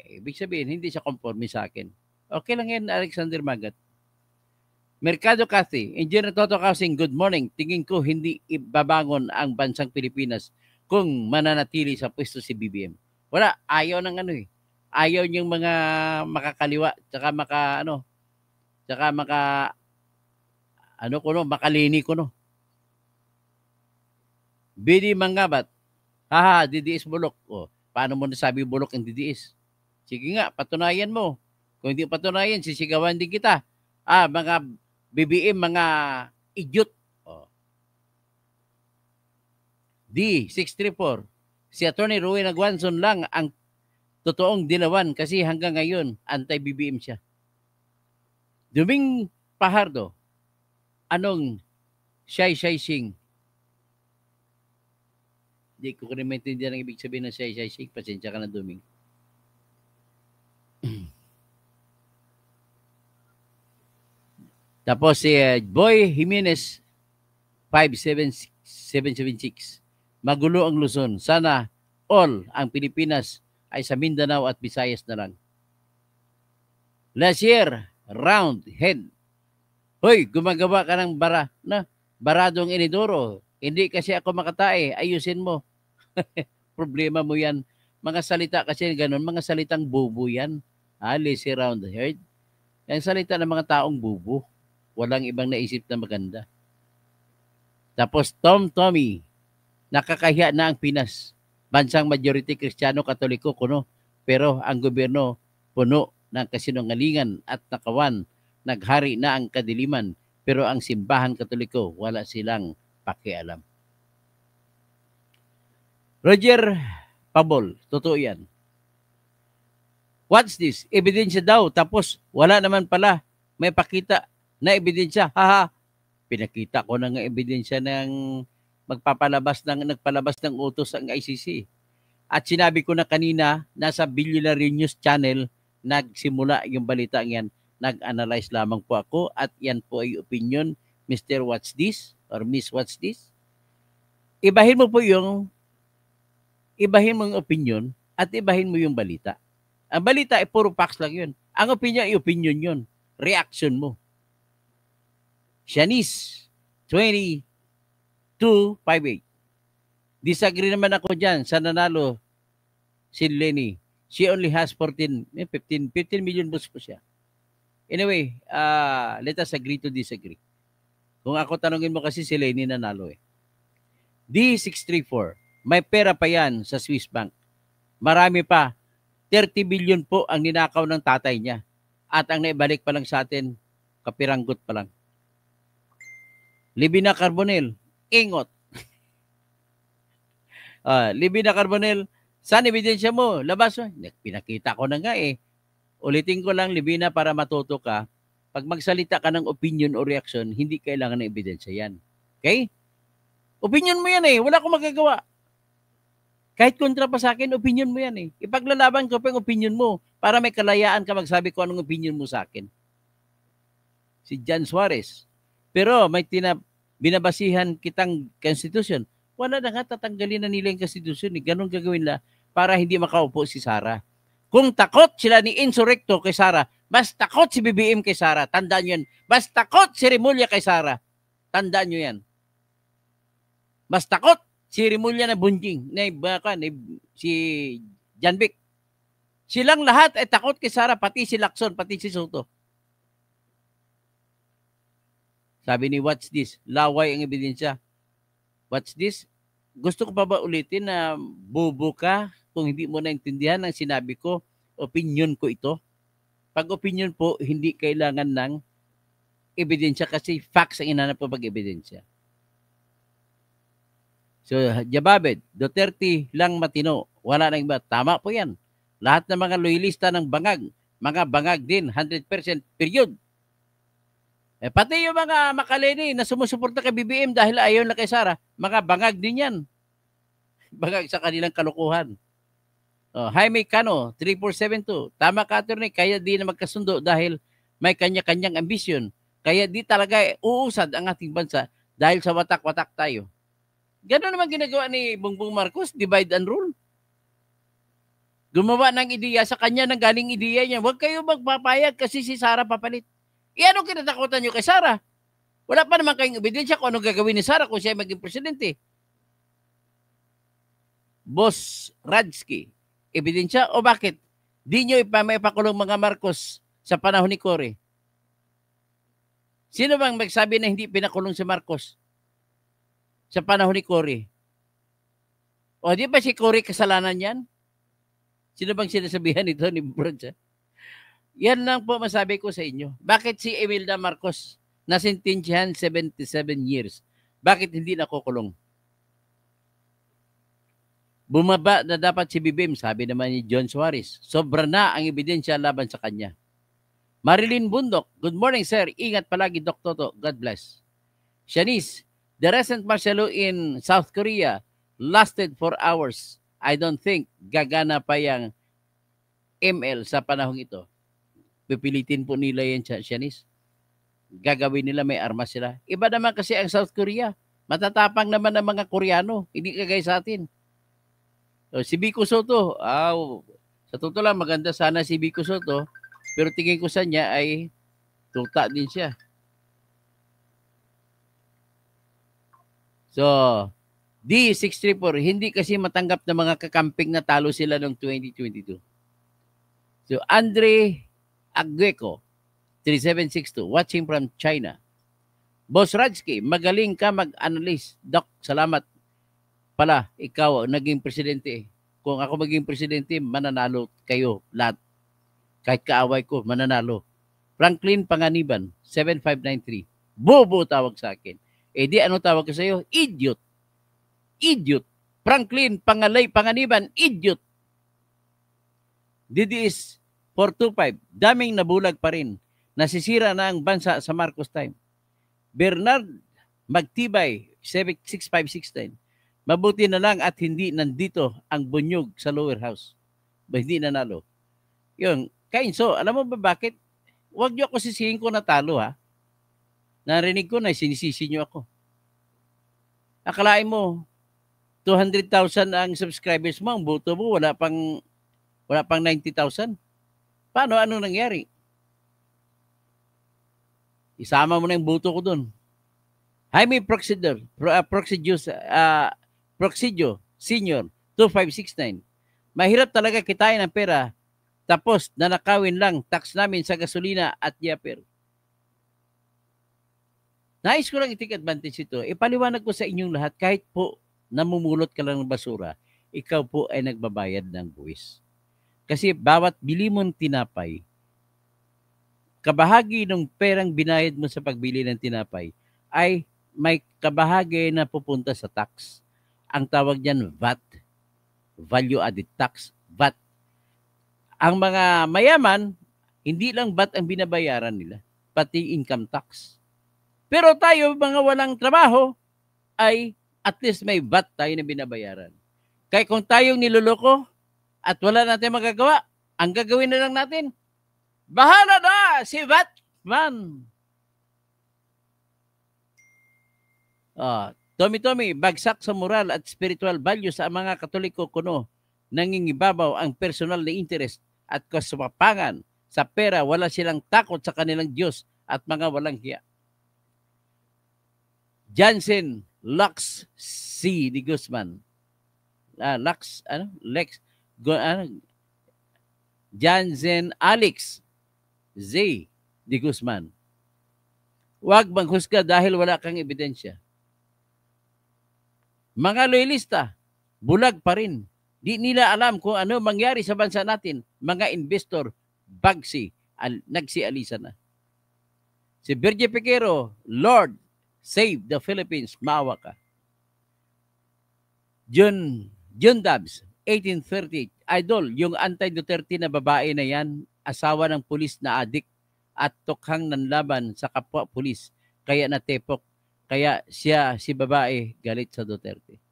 A: ibig sabihin, hindi siya conforme sa akin. Okay lang yan, Alexander Magat. Mercado Cathy, Engineer Toto Kasing, good morning. Tingin ko hindi ibabangon ang bansang Pilipinas kung mananatili sa pwesto si BBM. Wala, ayaw ng Ayaw niyang mga makakaliwa, tsaka makalini ko no. Bidi Mangabat, DDS bulok. Paano mo nasabi bulok ang DDS? Sige nga, patunayan mo. Kung hindi patunayan, sisigawan din kita. Mga BBM, mga idiot. D634. Si Atty. Rowena Aguanzon lang ang totoong dilawan kasi hanggang ngayon, anti-BBM siya. Duming Pahardo, anong Shay Sing? Hindi ko rin maintindihan ang ibig sabihin ng shake. Pasensya ka na, Duming. Tapos si Boy Jimenez 57776. Magulo ang Luzon. Sana all ang Pilipinas ay sa Mindanao at Visayas na lang. Last year, round head. Hoy, gumagawa ka ng baradong inidoro. Hindi kasi ako makatae. Ayusin mo. Problema mo yan. Mga salita kasi ganun, mga salitang bubo yan. Lazy round head. Yung salita ng mga taong bubo. Walang ibang naisip na maganda. Tapos Tommy, nakakahiya na ang Pinas. Bansang majority Kristiyano Katoliko kuno. Pero ang gobyerno puno ng kasinungalingan at nakawan. Naghari na ang kadiliman. Pero ang simbahan Katoliko wala silang pakialam. Roger Pabol, totoo yan. What's this? Ebidensya daw. Tapos wala naman pala. May pakita na ebidensya. Haha. Pinakita ko na ng ebidensya ng nagpalabas ng utos ang ICC. At sinabi ko na kanina, nasa Billionaire News Channel, nagsimula yung balita yan. Nag-analyze lamang po ako at yan po ay opinion, Mr. What's This? Or Miss What's This? Ibahin mo yung opinion at ibahin mo yung balita. Ang balita ay puro facts lang yun. Ang opinion ay opinion yun. Reaction mo. Shanice, 2258. Disagree naman ako dyan sa nanalo si Lenny. She only has 15 million votes po siya. Anyway, let us agree to disagree. Kung ako tanungin mo kasi si Lenny nanalo eh. D634, may pera pa yan sa Swiss Bank. Marami pa. 30 billion po ang ninakaw ng tatay niya. At ang naibalik pa lang sa atin, kapiranggot pa lang. Libina Carbonell, ingot. Libina Carbonell, saan ebidensya mo? Labas mo. Pinakita ko na nga eh. Ulitin ko lang, Libina, para matuto ka. Pag magsalita ka ng opinion o reaction, hindi kailangan ng ebidensya yan. Okay? Opinion mo yan eh. Wala akong magagawa. Kahit kontra pa sa akin, opinion mo yan eh. Ipaglalaban ko pa yung opinion mo para may kalayaan ka magsabi ko anong opinion mo sa akin. Si Jan Suarez. Pero may binabasihan kitang constitution. Wala na nga, tatanggalin na nila yung constitution. Ganon gagawin na para hindi makaupo si Sara. Kung takot sila ni Insurrecto kay Sara, mas takot si BBM kay Sara. Tandaan nyo yan. Mas takot si Remulla kay Sara. Tandaan nyo yan. Mas takot si Remulla na bunjing. Si Janvic. Silang lahat ay takot kay Sara, pati si Lacson, pati si Soto. Sabi ni What's This? Laway ang ebidensya. What's This? Gusto ko pa ba ulitin na bobo ka kung hindi mo naintindihan ang sinabi ko? Opinion ko ito. Pag opinion po, hindi kailangan ng ebidensya kasi facts ang inanap po pag ebidensya. So, Jababed, Duterte lang matino. Wala nang iba. Tama po yan. Lahat ng mga loyalista ng bangag, mga bangag din, 100% period. Pati yung mga Makaleni na sumusuporta kay BBM dahil ayaw na kay Sara, mga bangag din yan. Bangag sa kanilang kalukuhan. Jaime Cano, 3472. Tama ka, attorney, kaya di na magkasundo dahil may kanya-kanyang ambisyon. Kaya di talaga uusad ang ating bansa dahil sa watak-watak tayo. Gano'n naman ginagawa ni Bongbong Marcos, divide and rule. Gumawa ng ideya sa kanya nang galing ideya niya. Huwag kayo magpapayag kasi si Sara papalit. Anong kinatakutan nyo kay Sara? Wala pa naman kayong ebidensya kung anong gagawin ni Sara kung siya maging presidente. Boss Radsky, ebidensya o bakit? Di nyo maipakulong mga Marcos sa panahon ni Cory. Sino bang magsabi na hindi pinakulong si Marcos sa panahon ni Cory? O di ba si Cory kasalanan yan? Sino bang sinasabihan ito ni Broncha? Yan lang po masabi ko sa inyo. Bakit si Imelda Marcos nasintensyahan 77 years? Bakit hindi nakukulong? Bumaba na dapat si BBM, sabi naman ni John Suarez. Sobra na ang ebidensya laban sa kanya. Marilyn Bundok, good morning sir. Ingat palagi Dr. Toto. God bless. Shanice, the recent martial law in South Korea lasted for hours. I don't think gagana pa yung ML sa panahong ito. Pipilitin po nila yan, Shanice. Gagawin nila, may armas sila. Iba naman kasi ang South Korea. Matatapang naman ang mga Koreano. Hindi kagaya sa atin. So, si Biko Soto, sa totoo lang, maganda sana si Biko Soto. Pero tingin ko sa niya ay tuta din siya. So, D634, hindi kasi matanggap ng mga kakamping na talo sila noong 2022. So, Andre Agueco, 3762, watching from China. Boss Rajki, magaling ka mag-analyze. Doc, salamat pala. Ikaw naging presidente. Kung ako maging presidente, mananalo kayo lahat. Kahit kaaway ko, mananalo. Franklin Panganiban, 7593. Bobo tawag sa akin. Di ano tawag ko sa iyo? Idiot. Idiot. Franklin Panganiban, idiot. DDS 425, daming nabulag pa rin. Nasisira na ang bansa sa Marcos time. Bernard Magtibay, 6569. Mabuti na lang at hindi nandito ang bunyog sa lower house. Hindi nanalo. Yun. Kainso, alam mo ba bakit? Huwag niyo ako sisihin ko natalo, ha? Narinig ko na sinisisi niyo ako. Akalain mo, 200,000 ang subscribers mo, ang boto mo, wala pang 90,000. Paano? Ano nangyari? Isama mo na yung boto ko dun. Jaime Proxidio Senior, 2569. Mahirap talaga kitain ang pera, tapos nanakawin lang tax namin sa gasolina at yaper. Nais ko lang i-take advantage ito. Ipaliwanag ko sa inyong lahat, kahit po namumulot ka lang ng basura, ikaw po ay nagbabayad ng buwis. Kasi bawat bili mong tinapay, kabahagi ng perang binayad mo sa pagbili ng tinapay ay may kabahagi na pupunta sa tax. Ang tawag diyan VAT, Value Added Tax, VAT. Ang mga mayaman, hindi lang VAT ang binabayaran nila, pati income tax. Pero tayo, mga walang trabaho, ay at least may VAT tayo na binabayaran. Kaya kung tayong niloloko at wala natin magagawa, ang gagawin na lang natin, bahala na si Batman. Tommy, bagsak sa moral at spiritual value sa mga Katoliko kuno. Nangingibabaw ang personal na interest at kasapangan sa pera. Wala silang takot sa kanilang Diyos at mga walang hiya. Jansen Lux C. de Guzman. Jansen Alex Z. de Guzman. Huwag manghusga dahil wala kang ebidensya. Mga loyalista, bulag pa rin. Di nila alam kung ano mangyari sa bansa natin. Mga investor, nagsialisa na. Si Virgie Piquero, Lord, save the Philippines, maawa ka. John Dubs, 1838. Idol, yung anti-Duterte na babae na yan, asawa ng pulis na adik at tukhang nanlaban sa kapwa pulis. Kaya natepok. Kaya si babae, galit sa Duterte.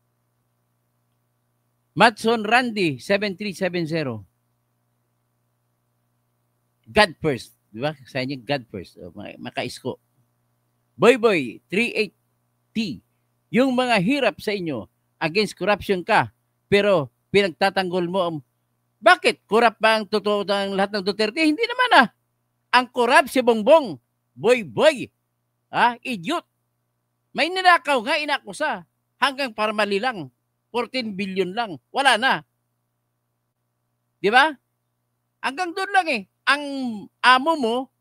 A: Matson Randy, 7370. God first. Di ba? Sa inyo, God first. Makaisko. Boy, 38T. Yung mga hirap sa inyo, against corruption ka, pero pinagtatanggol mo, bakit? Corrupt ba ang totoo ng lahat ng Duterte? Hindi naman Ang corrupt si Bongbong. Boy. Idiot. May ninakaw nga, inakusa. Hanggang parmali lang. 14 billion lang. Wala na. Di ba? Hanggang doon lang Ang amo mo,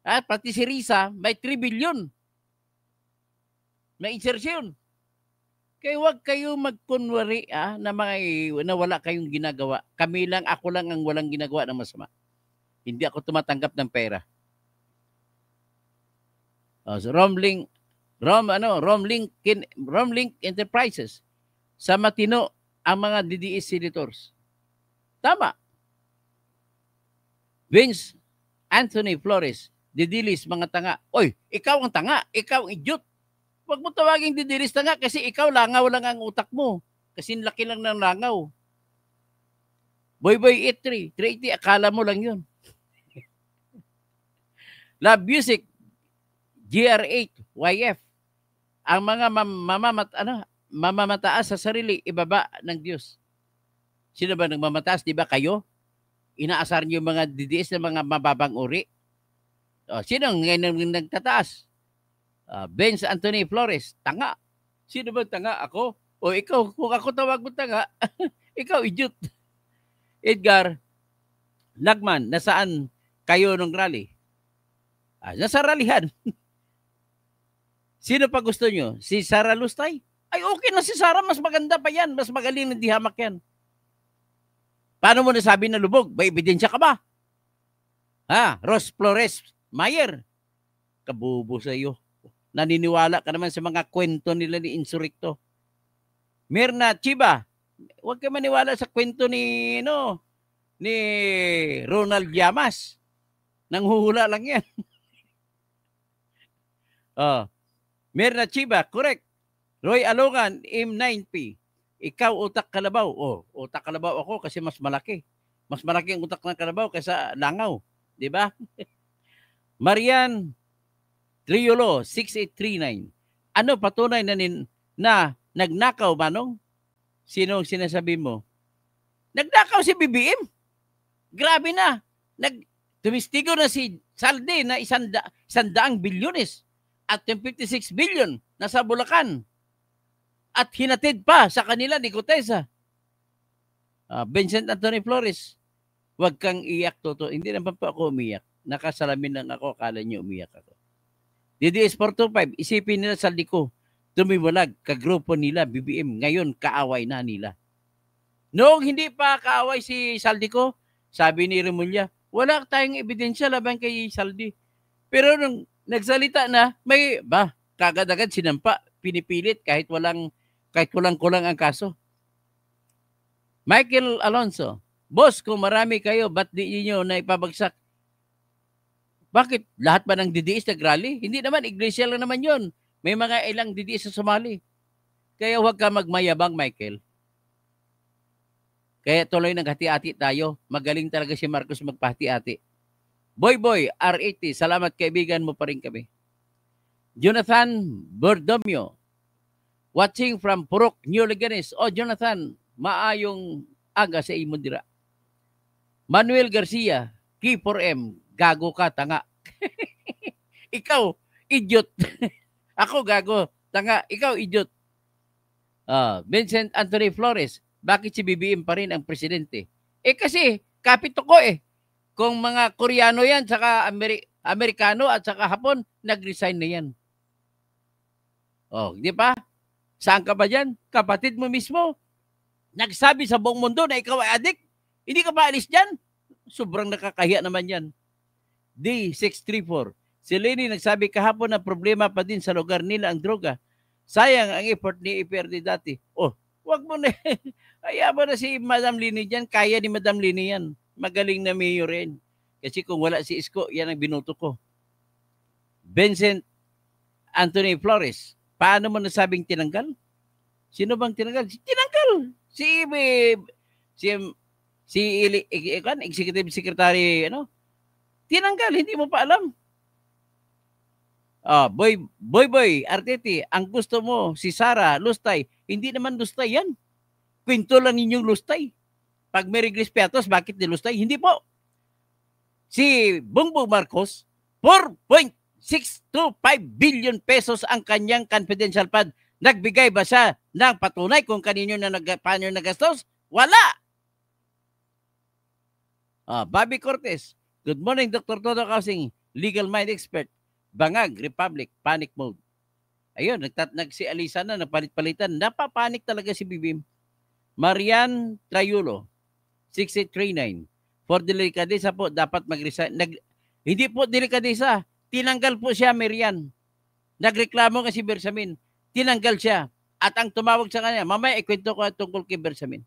A: pati si Risa, may 3 billion. May insertion. Kaya huwag kayo magkunwari na wala kayong ginagawa. Kami lang, ako lang ang walang ginagawa ng masama. Hindi ako tumatanggap ng pera. So Romlink Enterprises. Sa matino ang mga DDS senators. Tama. Vince Anthony Flores, didilis mga tanga. Oy, ikaw ang tanga, ikaw ang idiot. Huwag mo tawaging didilis tanga kasi ikaw langaw lang ang utak mo. Kasi laki lang ng langaw. Boy Eat 380, akala mo lang yun. Love Music, GR8, YF. Ang mga mamamataas sa sarili, ibaba ng Diyos. Sino ba nagmamataas? Di ba kayo? Inaasar niyo yung mga DDS na mga mababang uri. Sino ngayon nagtataas? Benz Anthony Flores, tanga. Sino ba tanga? Ako? O ikaw? Kung ako tawag mo tanga, ikaw idiot. Edgar Lagman, nasaan kayo nung rally? Nasa rallyhan. Sino pa gusto nyo? Si Sara Lustay? Ay, okay na si Sara. Mas maganda pa yan. Mas magaling na dihamak yan. Paano mo nasabi na lubog? May ebidensya ka ba? Ross Flores Mayer. Kabubo sa iyo. Naniniwala ka naman sa mga kwento nila ni Insurrecto. Mirna Chiba. Huwag ka maniwala sa kwento ni Ronald Llamas. Nanghuhula lang yan. Mirna Chiba, correct. Roy Alongan, M9P. Ikaw utak kalabaw. Utak kalabaw ako kasi mas malaki. Mas malaki ang utak ng kalabaw kaysa langaw. Di ba? Marian Triolo, 6839. Ano patunay na nagnakaw, Manong? Sino sinasabi mo? Nagnakaw si BBM. Grabe na. Tumistigo na si Saldi na 100 bilyones. At yung 56 billion nasa Bulacan. At hinatid pa sa kanila ni Gutesa. Vincent Anthony Flores, huwag kang iyak, Toto. Hindi naman pa ako umiyak. Nakasalamin lang ako, akala niyo umiyak ako. DDS 425, isipin nila Saldi ko, tumiwalag, kagrupo nila, BBM. Ngayon, kaaway na nila. Noong hindi pa kaaway si Saldi ko, sabi ni Remulla, wala tayong ebidensya laban kay Saldi. Pero nung nagsalita na, kagad-agad sinampa, pinipilit kahit kulang-kulang ang kaso. Michael Alonso, boss, kung marami kayo, ba't di niyo na ipabagsak? Bakit? Lahat ba ng DDS nag-rally? Hindi naman, iglesia lang naman yon. May mga ilang DDS sa Somali. Kaya huwag ka magmayabang, Michael. Kaya tuloy naghati-hati tayo. Magaling talaga si Marcos magpahati-hati. Boy, R80, salamat kaibigan mo pa rin kami. Jonathan Bordomio, watching from Purok, New Leganes. Jonathan, maayong aga sa imundira. Manuel Garcia, K4M, gago ka, tanga. Ikaw, idiot. Ako gago, tanga. Ikaw, idiot. Vincent Anthony Flores, bakit si BBM pa rin ang presidente? Kasi, kapito ko Kung mga Koreano yan, saka Amerikano at saka Hapon, nag-resign na yan. Di ba? Saan ka ba dyan? Kapatid mo mismo. Nagsabi sa buong mundo na ikaw ay adik. Hindi ka ba alis dyan? Sobrang nakakahiya naman yan. D634. Si Lenny nagsabi kahapon na problema pa din sa lugar nila ang droga. Sayang ang effort ni IPRD dati. Wag mo na. Kaya mo na si Madam Lenny dyan. Kaya ni Madam Lenny yan. Magaling na mayor rin. Kasi kung wala si Isko, yan ang binuto ko. Vincent Anthony Flores, paano mo nasabing tinanggal? Sino bang tinanggal? Tinanggal! Si Executive Secretary, tinanggal, hindi mo pa alam. Boy, Artete, ang gusto mo, si Sara, Lustay, hindi naman Lustay yan. Kwento lang ninyong Lustay. Pag may Regis Piatos, bakit nilustay? Hindi po. Si Bongbong Marcos, 4.625 billion pesos ang kanyang confidential fund. Nagbigay ba siya ng patunay kung kanino na paano nagastos? Wala. Bobby Cortez, good morning, Dr. Toto Kausing, legal mind expert, Bangag, Republic, panic mode. Ayun, si Alisa na, napalit-palitan. Napapanik talaga si Bibim. Marian Trayulo, 6839. For delikadesa po, dapat mag-resign. Hindi po delikadesa. Tinanggal po siya, Marian. Nagreklamo kasi Bersamin. Tinanggal siya. At ang tumawag sa kanya, mamaya ikwento ko tungkol kay Bersamin.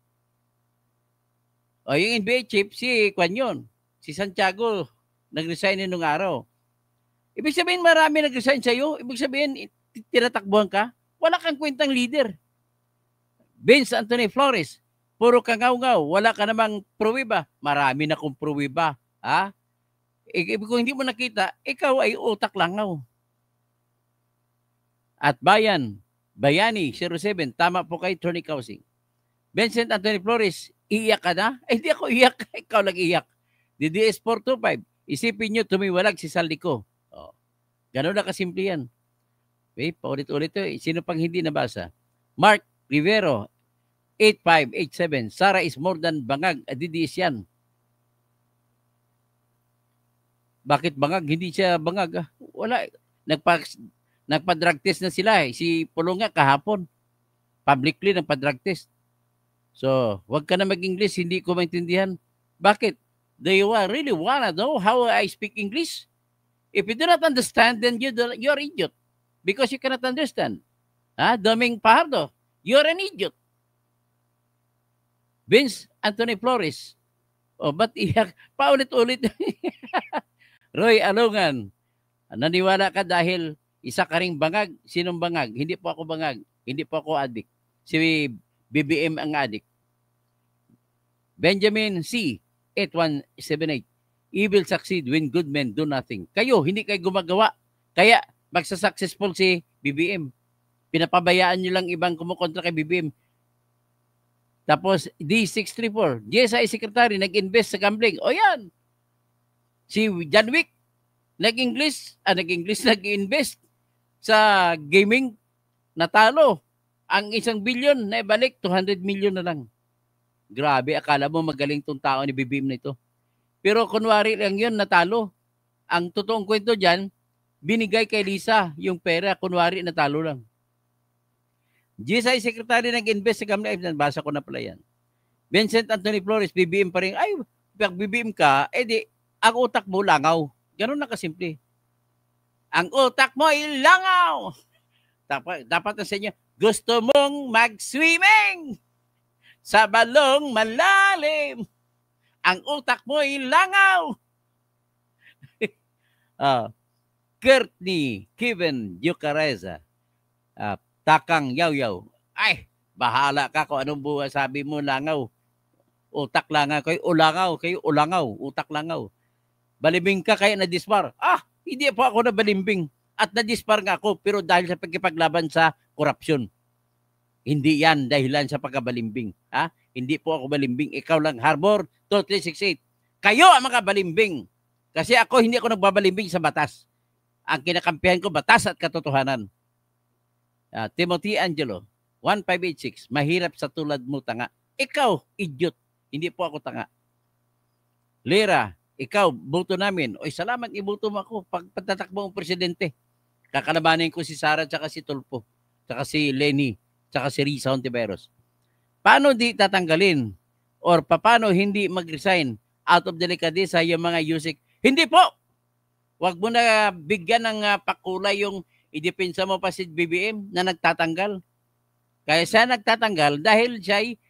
A: Yung NBA chief, si Kwanyon. Si Santiago, nag-resign nung araw. Ibig sabihin, marami nag-resign sa'yo. Ibig sabihin, tinatakbuhan ka. Wala kang kwentang leader. Vince Anthony Flores, puro kangaw-ngaw, wala ka namang pruwiba. Marami na kong pruwiba. Ha? Kung hindi mo nakita, ikaw ay utak langaw. At Bayani 07, tama po kay Tony Kausing. Vincent Anthony Flores, iiyak ka na? Hindi ako iyak, ikaw lang iyak. DDS 425, isipin nyo tumiwalag si Saldico. Oh. Ganun na kasimple yan. Okay, paulit-ulit to. Sino pang hindi nabasa? Mark Rivero, 8587, Sara is more than bangag. DDS yan. Bakit bangag? Hindi siya bangag. Wala. Nagpa-drug test na sila. Si Pulong nga kahapon. Publicly nagpa-drug test. So, wag ka na mag-English. Hindi ko maintindihan. Bakit? Do you really wanna know how I speak English? If you do not understand, then you're idiot. Because you cannot understand. Doming Pajardo, you're an idiot. Vince Anthony Flores. Ba't iyak? Paulit-ulit. Roy Alungan, naniwala ka dahil isa ka ring bangag. Sinong bangag? Hindi po ako bangag. Hindi po ako adik. Si BBM ang adik. Benjamin C. 8178. Evil succeed when good men do nothing. Kayo, hindi kayo gumagawa. Kaya magsasuccessful si BBM. Pinapabayaan nyo lang ibang kumukontra kay BBM. Tapos D634, GSI Secretary, nag-invest sa gambling. O yan. Si John Wick, nag-invest sa gaming, natalo. Ang 1 billion na ibalik, 200 million na lang. Grabe, akala mo magaling tong tao ni BBM na ito. Pero kunwari lang yun, natalo. Ang totoong kwento dyan, binigay kay Lisa yung pera, kunwari natalo lang. GSI Secretary nag-invest sa gambling. Nabasa ko na pala yan. Vincent Anthony Flores, BBM pa rin. Ay, pag BBM ka, edi, ang utak mo langaw. Ganun na kasimple. Ang utak mo ay langaw. Dapat na sa inyo, gusto mong mag-swimming sa balong malalim. Ang utak mo ay langaw. Courtney Kevin Yucareza. Takang yaw-yaw. Ay, bahala ka kung anong buhay sabi mo, langaw. Utak langaw. Kayo ulangaw. Utak langaw. Balimbing ka kaya na-dispar. Hindi po ako nabalimbing. At na-dispar nga ako, pero dahil sa pagkipaglaban sa korupsyon. Hindi yan dahilan sa pagkabalimbing. Hindi po ako balimbing. Ikaw lang, Harbor 2368. Kayo ang mga balimbing. Kasi hindi ako nagbabalimbing sa batas. Ang kinakampihan ko, batas at katotohanan. Timothy Angelo, 1586, mahirap sa tulad mo, tanga. Ikaw, idiot. Hindi po ako tanga. Lira, ikaw, boto namin. Oy, salamat, iboto mo ako. Pag patatakbo ang presidente, kakalabanin ko si Sara, tsaka si Tulfo, tsaka si Lenny, tsaka si Risa Hontiveros. Paano di tatanggalin? Or paano hindi mag-resign out of delicadeza yung mga Yusik? Hindi po! Huwag mo na bigyan ng pakulay yung idepensa mo pa si BBM na nagtatanggal. Kaya siya nagtatanggal dahil siya'y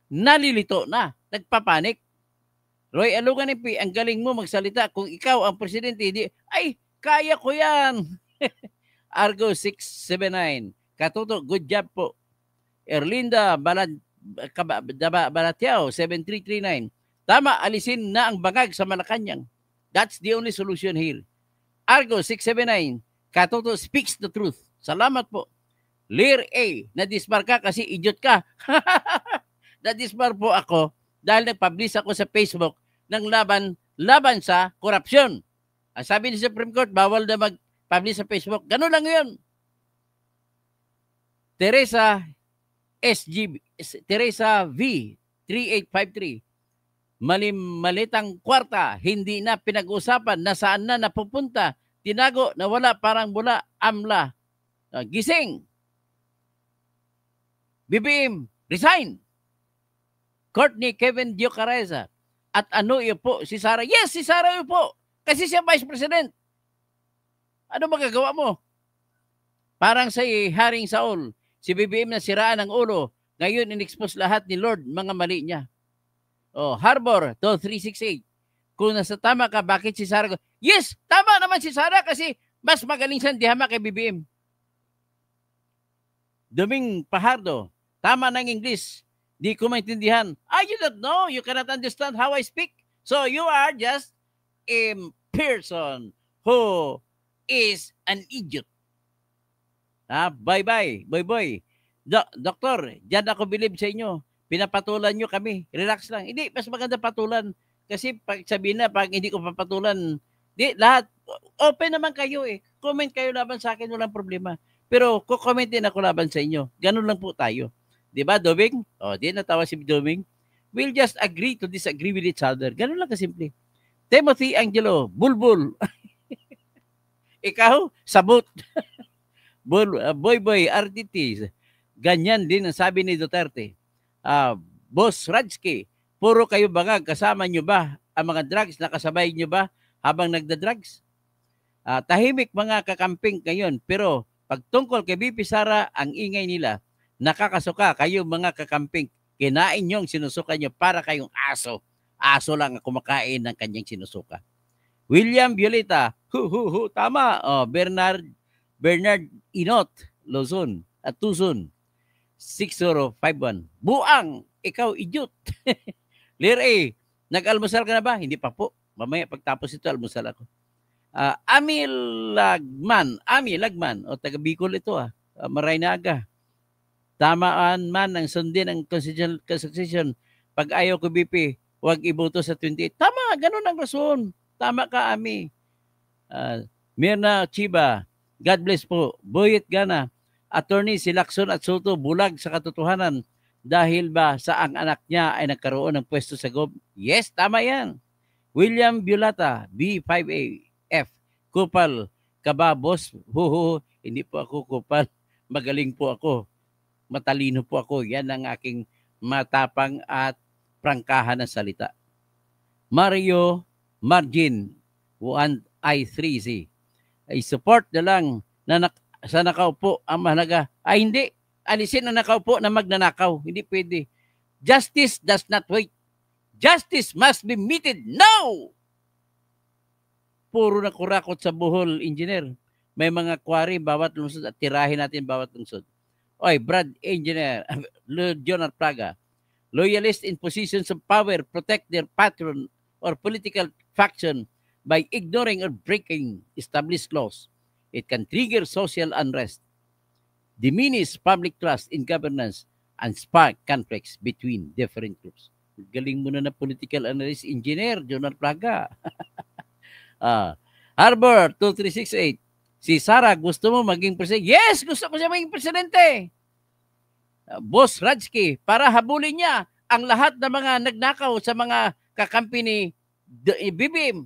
A: nalilito na, nagpapanik. Roy Alungan, ang galing mo magsalita. Kung ikaw ang presidente, ay, kaya ko yan. Argo 679. Katuto, good job po. Erlinda Balatiao, 7339. Tama, alisin na ang bangag sa Malacanang. That's the only solution here. Argo 679. Katuto speaks the truth. Salamat po. Lear A, na-dispar ka kasi idiot ka. Na-dispar po ako dahil nag-publish ako sa Facebook ng laban sa korupsyon. Ang sabi ni Supreme Court, bawal na mag-publish sa Facebook. Ganun lang yun. Teresa V, 3853. Malitang kwarta, hindi na pinag-usapan na saan na napupunta. Tinago, nawala, parang bula, amla. Gising. BBM, resign. Courtney Kevin Yucareza. At ano yun po? Si Sara. Yes, si Sara yun po. Kasi siya Vice President. Ano magagawa mo? Parang sa Haring Saul, si BBM na siraan ng ulo. Ngayon, in-expose lahat ni Lord, mga mali niya. Harbor, 2368. Kung nasa tama ka, bakit si Sara? Yes, tama naman si Sara kasi mas magaling siyang dihama kay BBM. Doming Pajardo, Tama ng English. Di ko maintindihan. You don't know. You cannot understand how I speak. So you are just a person who is an idiot. Bye-bye. Boy. Doktor, dyan ako believe sa inyo. Pinapatulan nyo kami. Relax lang. Hindi, mas maganda patulan. Kasi pag sabihin na, pag hindi ko papatulan, lahat, open naman kayo eh. Comment kayo laban sa akin, walang problema. Pero comment din ako laban sa inyo. Ganun lang po tayo. Diba, Doming? Di natawa si Doming. We'll just agree to disagree with each other. Ganun lang kasimple. Timothy Angelo, bulbul. Ikaw, sabot. Boy, RTT. Ganyan din ang sabi ni Duterte. Boss Rajki, puro kayo bangag. Kasama nyo ba ang mga drugs? Nakasabay nyo ba habang nagda-drugs? Tahimik mga kakamping ngayon. Pero pag tungkol kay BP Sara, ang ingay nila, nakakasuka kayo mga kakamping. Kinain nyo ang sinusuka nyo para kayong aso. Aso lang ang kumakain ng kanyang sinusuka. William Violeta, tama. Bernard Inot, Luzon at Tuzon. 6051. Buang, ikaw idiot. Lir A, nag-almusal ka na ba? Hindi pa po. Mamaya pagtapos ito, almusal ako. Ami Lagman, o taga Bicol ito Maraynaga. Tamaan man ang sundin ang constitution. Pag ayaw ko BP, huwag iboto sa 28. Tama, ganun ang rason. Tama ka, Ami. Mirna Chiba, God bless po. Boyet Gana, Attorney si Lacson at Soto, bulag sa katotohanan dahil ba sa ang anak niya ay nagkaroon ng pwesto sa GOB? Yes, tama yan. William Violata, B5AF, kupal ka ba, boss? Hindi po ako kupal. Magaling po ako. Matalino po ako. Yan ang aking matapang at prangkahan ng salita. Mario Margin, 1I3C. Ay support na lang na sa nakaupo ang mahalaga. Hindi. Alisin ang nakaupo na magnanakaw. Hindi pwede. Justice does not wait. Justice must be meted now! Puro na kurakot sa Bohol, engineer. May mga quarry bawat lungsod at tirahin natin bawat lungsod. Oy, Brad Engineer, Jonah Praga. Loyalists in positions of power protect their patron or political faction by ignoring or breaking established laws. It can trigger social unrest, diminish public trust in governance, and spark conflicts between different groups. Galing mo na political analyst engineer, Jonah Praga. Harbor 2368. Si Sara, gusto mo maging presidente? Yes, gusto ko siya maging presidente. Boss Rajki, para habulin niya ang lahat ng mga nagnakaw sa mga kakampi ni BBM.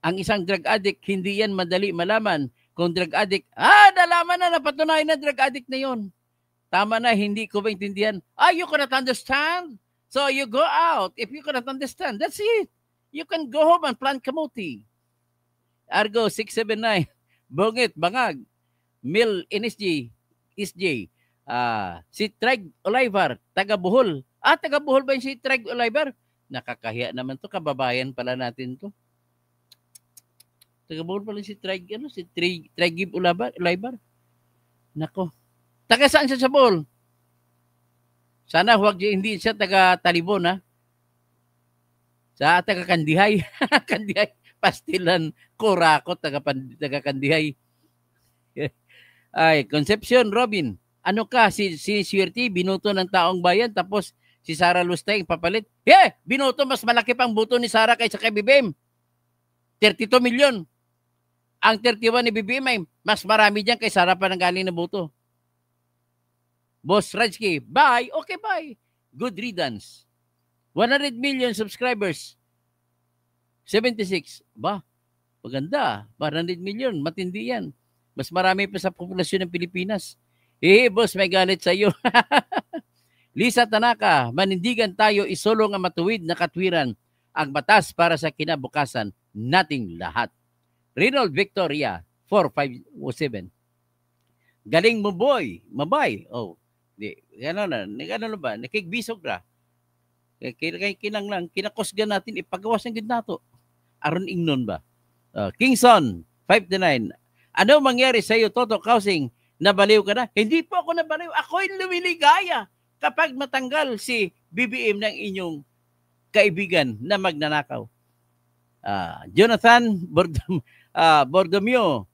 A: Ang isang drug addict, hindi yan madali malaman kung drug addict. Nalaman na, napatunayan na drug addict na yon. Tama na, hindi ko maintindihan. You cannot understand? So you go out. If you cannot understand, that's it. You can go home and plant kamuti. Argo 679. Bungit, Bangag, Mil NSG, SJ, si Treg Olivar, taga Bohol. Taga Bohol ba yung si Treg Olivar? Nakakahiya naman to, kababayan pala natin to. Taga Bohol pala si Treg, si Treg Olivar. Nako. Taga saan siya sa Bohol? Sana hindi siya taga Talibon, Sa taga Kandihay. Kandihay. Pastilan, Kurakot, taga Kandihay. Ay, Concepcion Robin, ano ka, si Swerte, binuto ng taong bayan, tapos si Sara Lustay, papalit. Binuto, mas malaki pang buto ni Sara kaysa kay BBM. 32 million. Ang 31 ni BBM ay mas marami dyan kay Sara pa nang galing na buto. Boss Rajki, bye. Okay, bye. Good riddance. 100 million subscribers. 76. Maganda. 100 million. Matindi yan. Mas marami pa sa populasyon ng Pilipinas. Boss, may galit sa iyo. Lisa Tanaka, manindigan tayo, isulong ang matuwid na katwiran, ang batas para sa kinabukasan nating lahat. Reynold Victoria, 4507. Galing mo, boy. Mabay. Ano ba? Nakigbisog na. Kinang lang, kinakosgan natin, ipagawas ng gidnato. Aron ingnon ba? Kingson, 5-9. Ano mangyari sa iyo, Toto Kausing, Nabaliw ka na? Hindi po ako nabaliw. Ako'y lumiligaya kapag matanggal si BBM ng inyong kaibigan na magnanakaw. Jonathan Bordomio,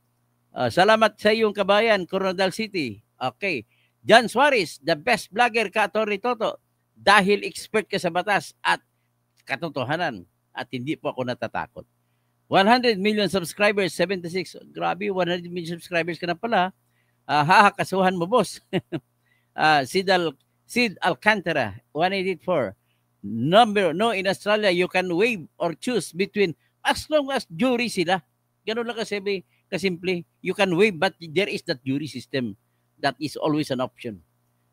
A: salamat sa iyong kabayan, Coronadal City. Okay. John Suarez, the best vlogger ka, Atty. Toto, dahil expert ka sa batas at katotohanan at hindi po ako natatakot. 100 million subscribers, 76. Grabe, 100 million subscribers ka na pala. Kasuhan mo, boss. Sid Alcantara, 184. No, in Australia, you can waive or choose between as long as jury sila. Ganun lang kasimple. You can waive, but there is that jury system. That is always an option.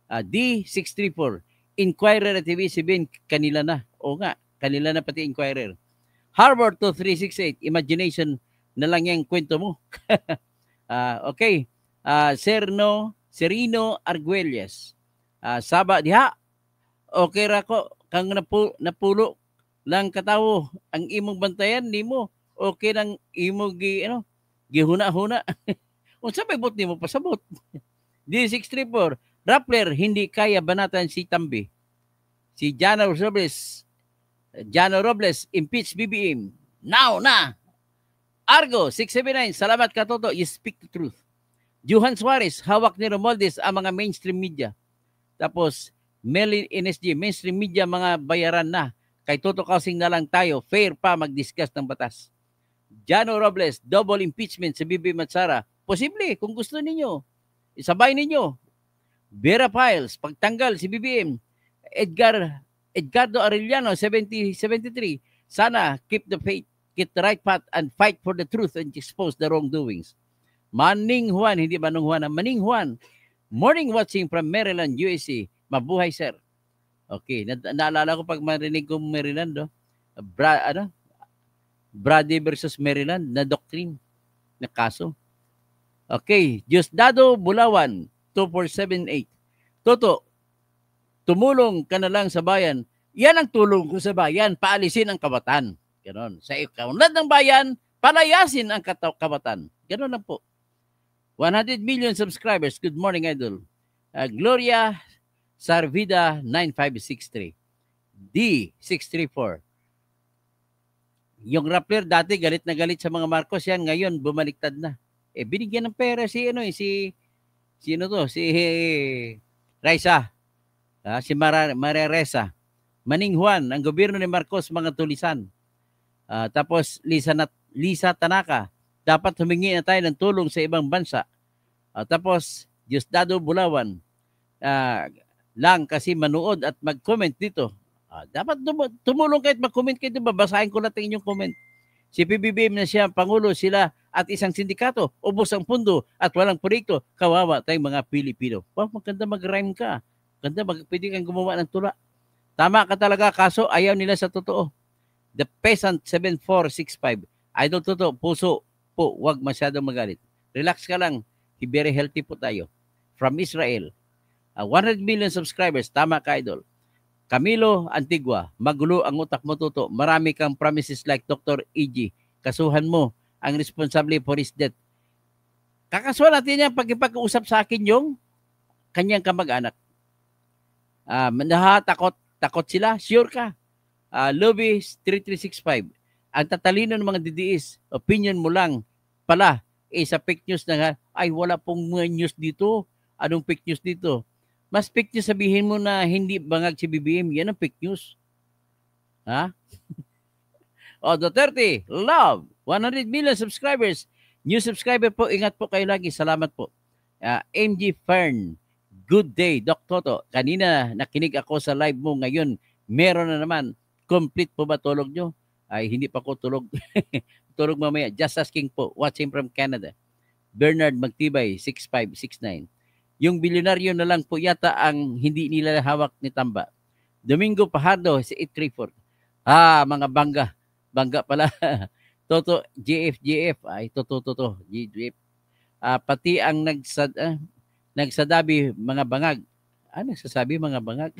A: D634, Inquirer at TV7, kanila na. O nga, kanila na pati Inquirer. Harvard 2368, imagination na lang yung kwento mo. Okay. Serino Arguelles. Saba diha. Okay ra ko kang napulo lang katawo ang imong bantayan nimo. Okay nang imo gihuna-huna. Unsa may bot nimo pasabot? D634, Rappler hindi kaya banatan si Tambi. Si Jano Robles, impeach BBM. Now na. Argo 679, salamat ka Toto, you speak the truth. Johan Suarez, hawak ni Romualdez ang mga mainstream media. Tapos Melin NSG, mainstream media mga bayaran na. Kay Toto Kausing na lang tayo, fair pa mag-discuss ng batas. Jano Robles, double impeachment sa BBM at Sara. Posible kung gusto ninyo. Isabay ninyo. Vera Piles, pagtanggal si BBM. Edgardo Arellano, 73. Sana keep the faith, keep the right path and fight for the truth and expose the wrongdoings. Maning Juan, hindi Manong Juan, Maning Juan. Morning watching from Maryland, USA. Mabuhay, sir. Okay, naalala ko pag marinig ko Maryland, Brady versus Maryland na doctrine, na kaso. Okay, Diosdado Bulawan, 2478. Toto, tumulong ka na lang sa bayan. Yan ang tulong ko sa bayan, paalisin ang kabatan. Ganon. Sa ikaunlad ng bayan, palayasin ang kabatan. Ganon lang po. 100 million subscribers. Good morning, Idol. Gloria Sarvida 9563. D634. Yung Rappler dati galit na galit sa mga Marcos, yan ngayon bumaliktad na. Binigyan ng pera si Raisa. Si Maria Reza. Maning Juan, ang gobyerno ni Marcos mga tulisan. Tapos Lisa Tanaka, dapat humingi na tayo ng tulong sa ibang bansa. Tapos Diosdado Bulawan, lang kasi manood at mag-comment dito. Dapat tumulong kayo at mag-comment kayo. Babasahin ko natin inyong comment. Si PBBM na siya, Pangulo, sila at isang sindikato, ubos ang pundo at walang proyekto, kawawa tayong mga Pilipino. Maganda mag-rhyme ka. Pwede kang gumawa ng tula. Tama ka talaga, kaso ayaw nila sa totoo. The Peasant 7465. Idol Toto, puso po, wag masyadong magalit. Relax ka lang. Very healthy po tayo. From Israel. 100 million subscribers. Tama ka, Idol. Camilo Antigua, magulo ang utak mo, Toto. Marami kang promises like Dr. E.G. Kasuhan mo ang responsable for his death. Kakasuhan natin yan pag ipag-uusap sa akin yung kanyang kamag-anak. Takot sila? Sure ka? Lobby 3365. Ang tatalino ng mga DDS, opinion mo lang pala, sa fake news na nga, ay wala pong mga news dito. Anong fake news dito? Mas fake news sabihin mo na hindi bangag si BBM. Yan ang fake news. Ha? Duterte, love. 100 million subscribers. New subscriber po. Ingat po kayo lagi. Salamat po. MG Fern. Good day, Doc Toto. Kanina nakinig ako sa live mo. Ngayon, meron na naman. Complete po ba tulog nyo? Ay, hindi pa ko tulog. Tulog mamaya. Just asking po. Watching from Canada. Bernard Magtibay, 6569. Yung bilyonaryo na lang po yata ang hindi nila hawak ni Tamba. Domingo Pajardo, si 834. Mga bangga. Bangga pala. Toto, JF. Ay, Toto. JF. Pati ang nagsadabi mga bangag. Nagsasabi mga bangag.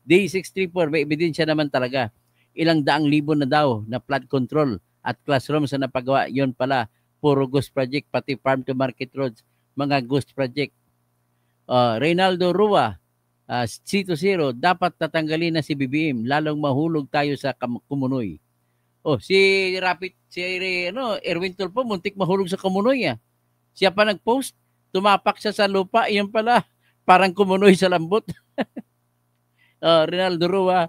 A: Day 634, may ebidensya naman talaga. Ilang daang libo na daw na flood control at classroom sa napagawa. Yon pala, puro ghost project, pati farm to market roads. mga ghost project. Reynaldo Rua, C20, dapat tatanggalin na si BBM, lalong mahulog tayo sa Kumunoy. Si Erwin Tulfo, muntik mahulog sa Kumunoy. Siya pa nag-post, tumapak siya sa lupa, iyon pala, parang Kumunoy sa lambot. Reynaldo Rua,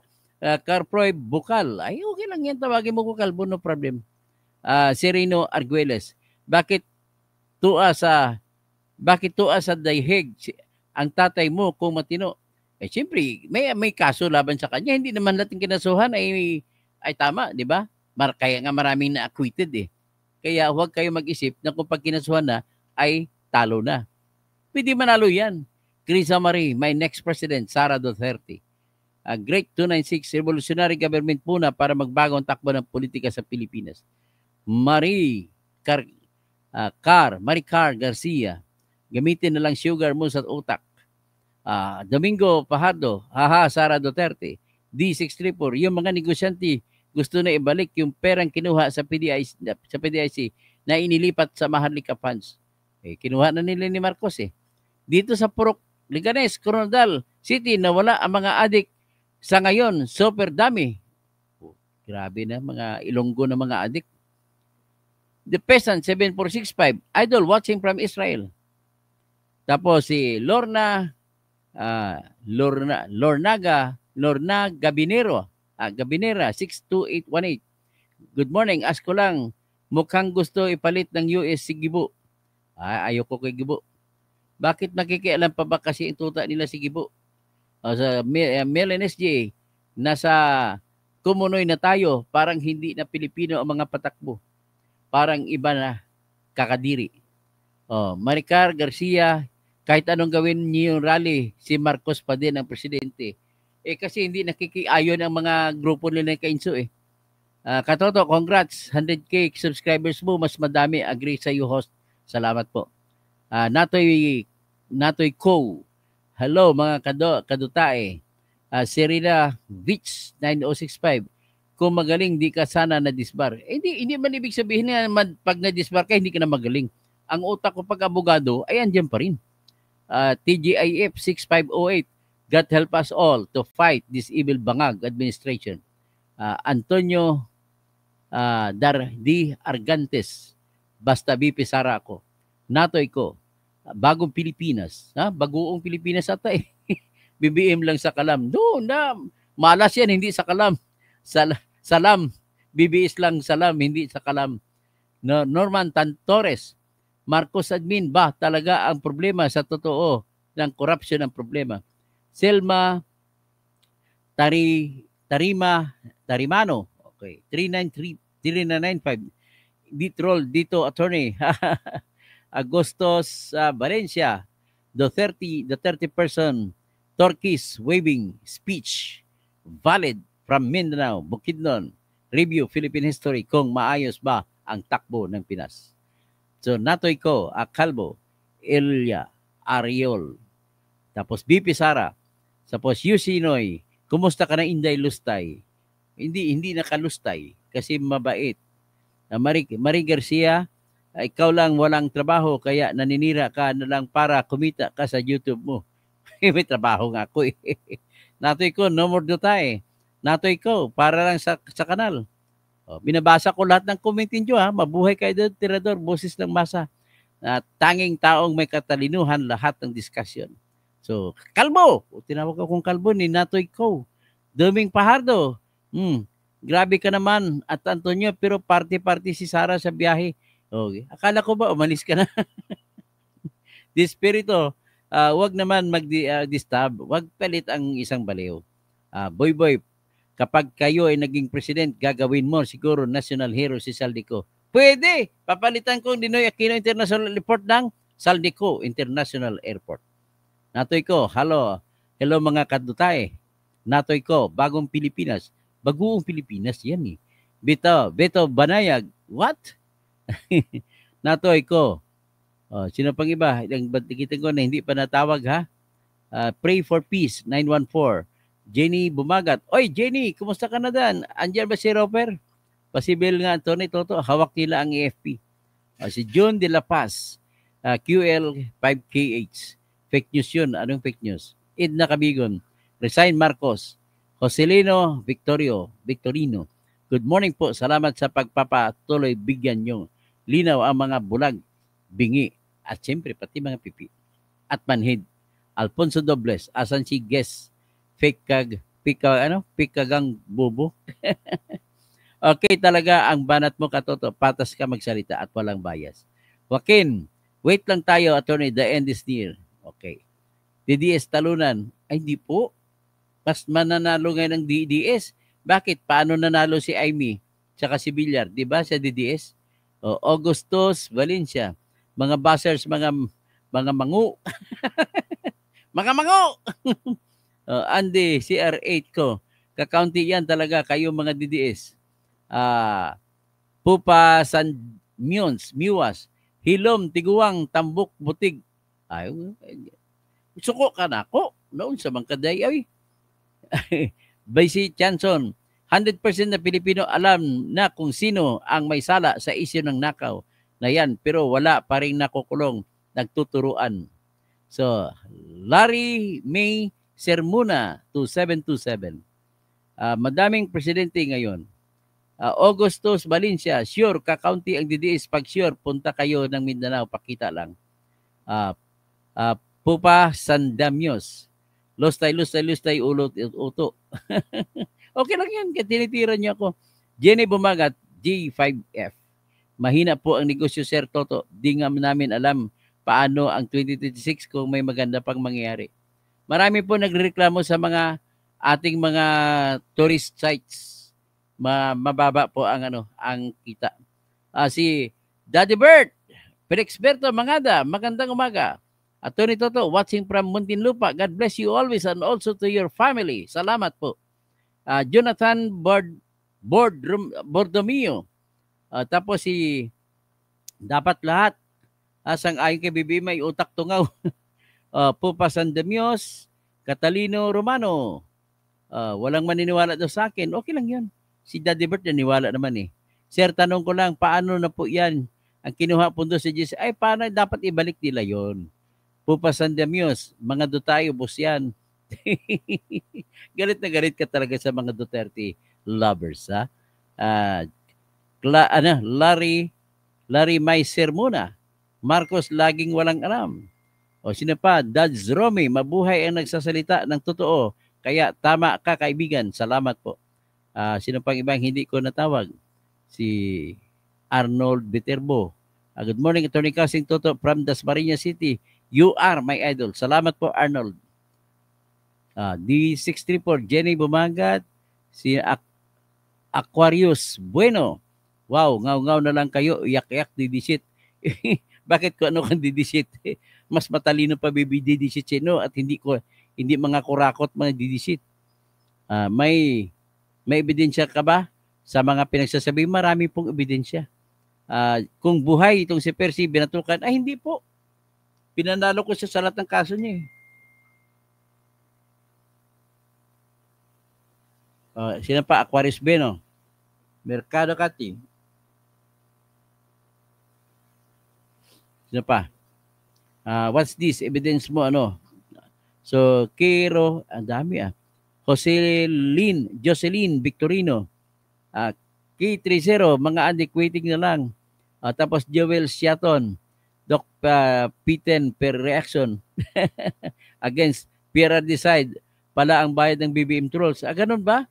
A: Carproy Bukal. Ay, okay lang yan, tawagin mo ko Kalbo, no problem. Sereno Arguelles, bakit tua sa daihig ang tatay mo kung matino? Siyempre, may kaso laban sa kanya. Hindi naman natin kinasuhan ay tama, di ba? Kaya nga maraming na-acquitted eh. Kaya huwag kayo mag-isip na kung pag kinasuhan na, ay talo na. Pwede manalo yan. Krisa Marie, my next president, Sara Duterte. Great 296, revolutionary government muna para magbago ang takbo ng politika sa Pilipinas. Marie Car Garcia, gamitin na lang sugar mo sa utak. Domingo Fajardo, Sara Duterte. D634, yung mga negosyante gusto na ibalik yung perang kinuha sa PDIC na inilipat sa Maharlika Funds. Kinuha na nila ni Marcos eh. Dito sa Purok, Liganes, Coronadal City, nawala ang mga adik sa ngayon. Super dami. Grabe na, mga Ilonggo na mga adik. The Peasant 7465, Idol watching from Israel. Tapos si Lorna Gabinero, Gabinera 62818. Good morning, ask ko lang, mukhang gusto ipalit ng US si Gibo. Ayoko kay Gibo. Bakit nakikialam pa ba kasi ang tuta nila si Gibo? Sa Mel NSJ, nasa Kumunoy na tayo, parang hindi na Pilipino ang mga patakbo. Parang iba na kakadiri. Maricar Garcia, kahit anong gawin niyo yung rally, si Marcos pa din ang presidente. Kasi hindi nakikiayon ang mga grupo nila ng Kainso eh. Katoto, congrats. 100K subscribers mo, mas madami. Agree sa iyo, host. Salamat po. Natoy Ko. Hello mga kadutae. Serena Beach 9065. Kung magaling, di ka sana na-disbar. Hindi man ibig sabihin na pag na-disbar ka, hindi ka na magaling. Ang utak ko pag abogado ay andyan pa rin. TGIF 6508. God help us all to fight this evil bangag administration. Antonio D. Argantes. Basta BP Sara ako. Natoy ko. Bagong Pilipinas. Bagoong Pilipinas ata eh. BBM lang sa kalam. Doon na. Malas yan, hindi sa kalam. Salam. BBS lang salam, hindi sa kalam. Norman Torres. Marcos admin ba talaga ang problema sa totoo ng corruption ang problema? Selma Tarimano. Okay. 3995. Dito attorney. Agustos Valencia. The 30 person Turkish waving speech valid from Mindanao, Bukidnon. Review Philippine history kung maayos ba ang takbo ng Pinas. So, Natoy ko, Calvo, Elia, Ariol. Tapos BP Sara. Tapos Yusinoy, kumusta ka na Inday Lustay? Hindi nakalustay kasi mabait. Marie Garcia, ikaw lang walang trabaho kaya naninira ka na lang para kumita ka sa YouTube mo. May trabaho nga ako eh. Natoy ko, no more dutay. Natoy ko, para lang sa kanal. Binabasa ko lahat ng comment niyo ha. Mabuhay kayo doon, tirador, boses ng masa. Tanging taong may katalinuhan lahat ng diskusyon. So, Kalbo! Tinawag akong Kalbo ni Natoy ko. Doming Fajardo. Grabe ka naman at Antonio, pero party-party si Sara sa biyahe. Okay. Akala ko ba umalis ka na? Dispirito, wag naman mag-disturb. Wag palit ang isang baliw. Boy, kapag kayo ay naging president, gagawin mo siguro national hero si Saldico. Pwede! Papalitan ko Ninoy Aquino International Airport ng Saldico International Airport. Natoy ko, hello mga kadutay. Natoy ko, bagong Pilipinas. Bagoong Pilipinas, yan eh. Beto Banayag, what? Natoy ko. Sino pang iba? Ang batikitin ko na hindi pa natawag ha? Pray for Peace, 914. Jenny Bumagat. Oy, Jenny, kumusta ka na dan? Andiyan ba si Roper? Pasibil nga, Tony Toto, hawak nila ang AFP. Si John de la Paz. QL5KH. Fake news yun. Anong fake news? Edna Cabigon. Resign Marcos. Joselino Victorino. Good morning po. Salamat sa pagpapatuloy. Bigyan nyo linaw ang mga bulag, bingi, at siyempre pati mga pipi. At manhid. Alfonso Dobles. Asan si Guess? Pikagang bubo. Okay talaga ang banat mo, Katoto. Patas ka magsalita at walang bias. Joaquin, wait lang tayo, attorney. The end is near. Okay. DDS talunan. Ay, hindi po. Mas mananalo ngayon ng DDS. Bakit? Paano nanalo si Amy? Tsaka si Villar. Diba sa DDS? O, Augustus Valencia. Mga buzzers, mga mangu. Mga mangu! Andy, CR8 ko. Kakaunti yan talaga kayo mga DDS. Pupa San Miwas. Hilom, Tiguang, Tambok, Butig. Ay, suko ka na ako. Noon sa mga kaday, ay. Baisi Chanson, 100% na Pilipino alam na kung sino ang may sala sa isyu ng nakaw na yan, pero wala pa rin nakukulong, nagtuturuan. So, Larry May Sermuna, 2727. Madaming presidente ngayon. Augustus Valencia, sure, kakaunti ang DDS. Pag sure, punta kayo ng Mindanao, pakita lang. Pupa Sandamios, lustay, uto. Okay lang yan, tinitira niyo ako. Jenny Bumagat, G5F. Mahina po ang negosyo, Sir Toto. Di nga namin alam paano ang 2026 kung may maganda pang mangyayari. Marami po nagreklamo sa mga ating mga tourist sites. Mababa po ang ang kita. Si Daddy Bert, Felix Berto Mangada, magandang umaga. Attorney Toto, watching from Muntinlupa. God bless you always and also to your family. Salamat po. Jonathan Bordomio. Tapos si dapat lahat sang-ayon kay Bibi may utak tungaw. Pupa Sandemios, Catalino Romano. Walang maniniwala daw sa akin. Okay lang yun. Si Daddy Bert naniwala naman eh. Sir, tanong ko lang, paano na po yan? Ang kinuha po doon sa Jesus, ay paano dapat ibalik nila yon? Pupa Sandemios, mga Dutayo, boss yan. Galit na galit ka talaga sa mga Duterte lovers, ha? Larry May Sermona. Marcos, laging walang alam. O sino pa? Dads Romy, mabuhay ang nagsasalita ng totoo. Kaya tama ka, kaibigan. Salamat po. Sino pang ibang hindi ko natawag? Si Arnold Viterbo. Good morning, Attorney Kasing Toto from Dasmariñas City. You are my idol. Salamat po, Arnold. D634, Jenny Bumagat. Si Aquarius Bueno. Wow, ngaw-ngaw na lang kayo. Yak-yak, didisit. Bakit ko ano kang didisit? Mas matalino pa bibi didisit sino at hindi mga kurakot mga didisit. May ebidensya ka ba sa mga pinagsasabi? Marami pong ebidensya. Kung buhay itong si Percy binatukan, ay hindi po. Pinanalo ko siya sa lahat ng kaso niya. Sino pa? Aquarius Beno. Mercado Kati. Sino pa? What's this? Evidence mo ano? So, Kiro, ang dami Jocelyn Victorino. K30, mga adik waiting na lang. Tapos Joel Siaton. Doc Piten per reaction. Against Pierre Decide. Pala ang bayad ng BBM trolls. Ganun ba?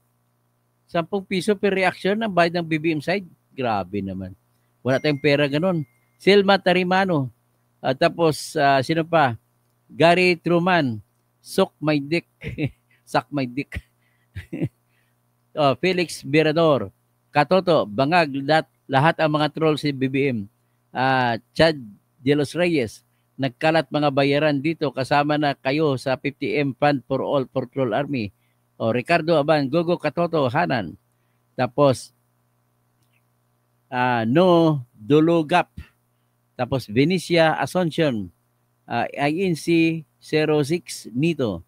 A: 10 piso per reaction ang bayad ng BBM side? Grabe naman. Wala tayong pera ganun. Selma Tarimano. Tapos, sino pa? Gary Truman. Suck my dick. Suck my dick. Felix Berador. Katoto, Bangag, lahat ang mga trolls si BBM. Chad De Los Reyes. Nagkalat mga bayaran dito kasama na kayo sa 50M Fund for All for Troll Army. Ricardo Aban, Gogo Katoto, Hanan. Tapos, No Dologap. Tapos, Venicia Asuncion. INC 06 Nito.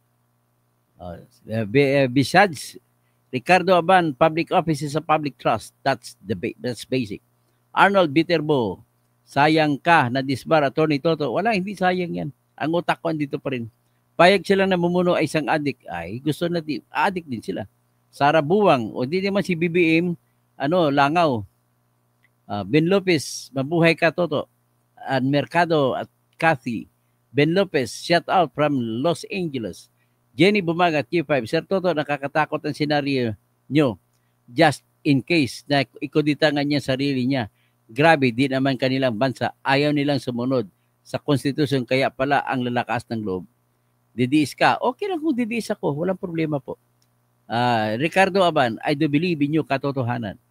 A: Besides, Ricardo Aban, public office is a public trust. That's basic. Arnold Viterbo. sayang ka na disbar, Attorney Toto. Wala, hindi sayang yan. Ang utak ko andito pa rin. Payag silang namumuno ay isang adik, ay gusto na adik din sila. Sara Buwang, o di naman si BBM, langaw. Ben Lopez, mabuhay ka Toto. At Mercado at Kathy. Ben Lopez, shout out from Los Angeles. Jenny Bumagat, Q5. Sir Toto, nakakatakot ang senaryo nyo. Just in case na ikuditangan niya sarili niya. Grabe, di naman kanilang bansa. Ayaw nilang sumunod sa konstitusyon, kaya pala ang lalakas ng loob. Didiis ka. Okay lang kung didiis ako. Walang problema po. Ricardo Aban, I do believe in you, katotohanan.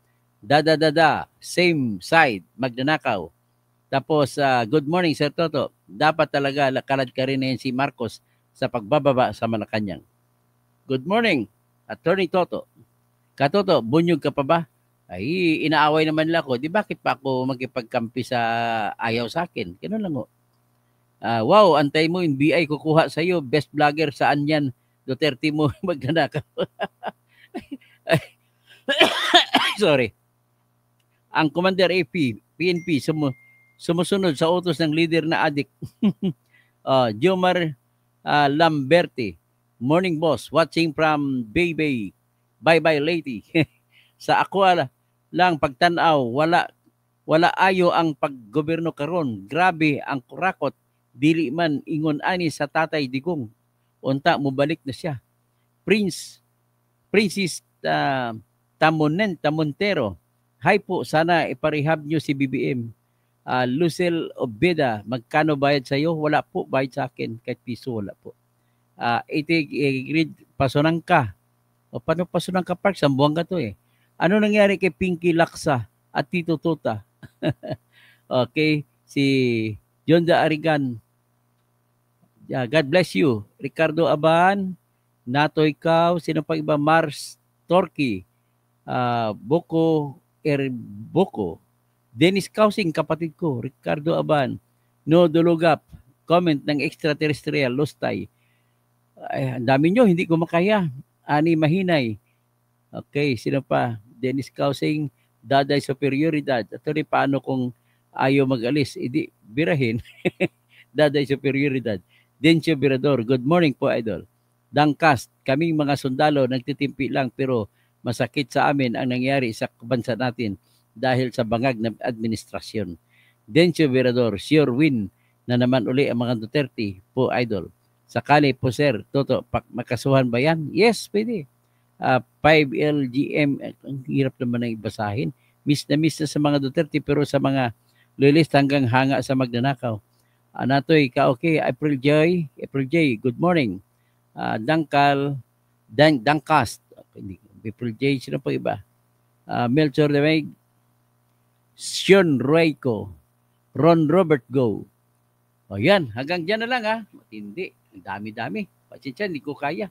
A: Same side, magnanakaw. Tapos, good morning, Sir Toto. Dapat talaga kalad ka rin na si Marcos sa pagbababa sa Malacanang. Good morning, Attorney Toto. Katoto, bunyog ka pa ba? Ay, inaaway naman nila ako. Di bakit pa ako magkipagkampi sa ayaw sa akin? Ganun lang ho. Wow, antay mo, yung BI kukuha sa iyo. Best vlogger, saan yan? Duterte mo magnanakaw. Sorry. Ang Commander AP, PNP, sumusunod sa utos ng leader na adik. Jomar Lamberti, morning boss, watching from Baybay. Bye-bye lady. Sa ako lang pagtanaw, wala ayo ang paggoberno karon. Grabe ang kurakot. Dili man ingon ani sa Tatay Digong. Unta mo balik na siya. Princess Tamontero. Hi po, sana iparehab nyo si BBM. Lucel Obeda, magkano bayad sa iyo? Wala po, bayad sa akin. Kahit piso, wala po. Pasunangka. O paano Pasunangka Park? Sambuanga to eh. Ano nangyari kay Pinky Laksa at Tito Tuta? Okay, si Jonda Arigan. God bless you. Ricardo Aban, Nato ikaw, sino pa iba? Mars Torki, Boko Erboko, Dennis Kausing, kapatid ko, Ricardo Aban, No Dulugap, comment ng extraterrestrial, Lustay. Ay, ang dami nyo, hindi ko makaya. Ani Mahinay. Okay, sino pa? Dennis Kausing, Daday Superioridad. Ito rin, paano kung ayaw mag-alis? Hindi, birahin. Daday Superioridad. Dencio Birador, good morning po, Idol. Dangcast, kaming mga sundalo, nagtitimpi lang pero masakit sa amin ang nangyari sa bansa natin dahil sa bangag ng administrasyon. Dencio Birador, sure win na naman uli ang mga Duterte po, Idol. Sakali po, Sir Toto, makasuhan ba yan? Yes, pwede. 5LGM, ang hirap naman na ibasahin. Miss na sa mga Duterte pero sa mga loyalist hanggang hanga sa magnanakaw. Natoy ka okay, April J, good morning. Dangcast, April J, sino pa iba? Melchor Demeg, Sean Royco, Ron Robert Go. O yan, hanggang dyan na lang ha. Matindi, ang dami-dami. Pasensya, hindi ko kaya.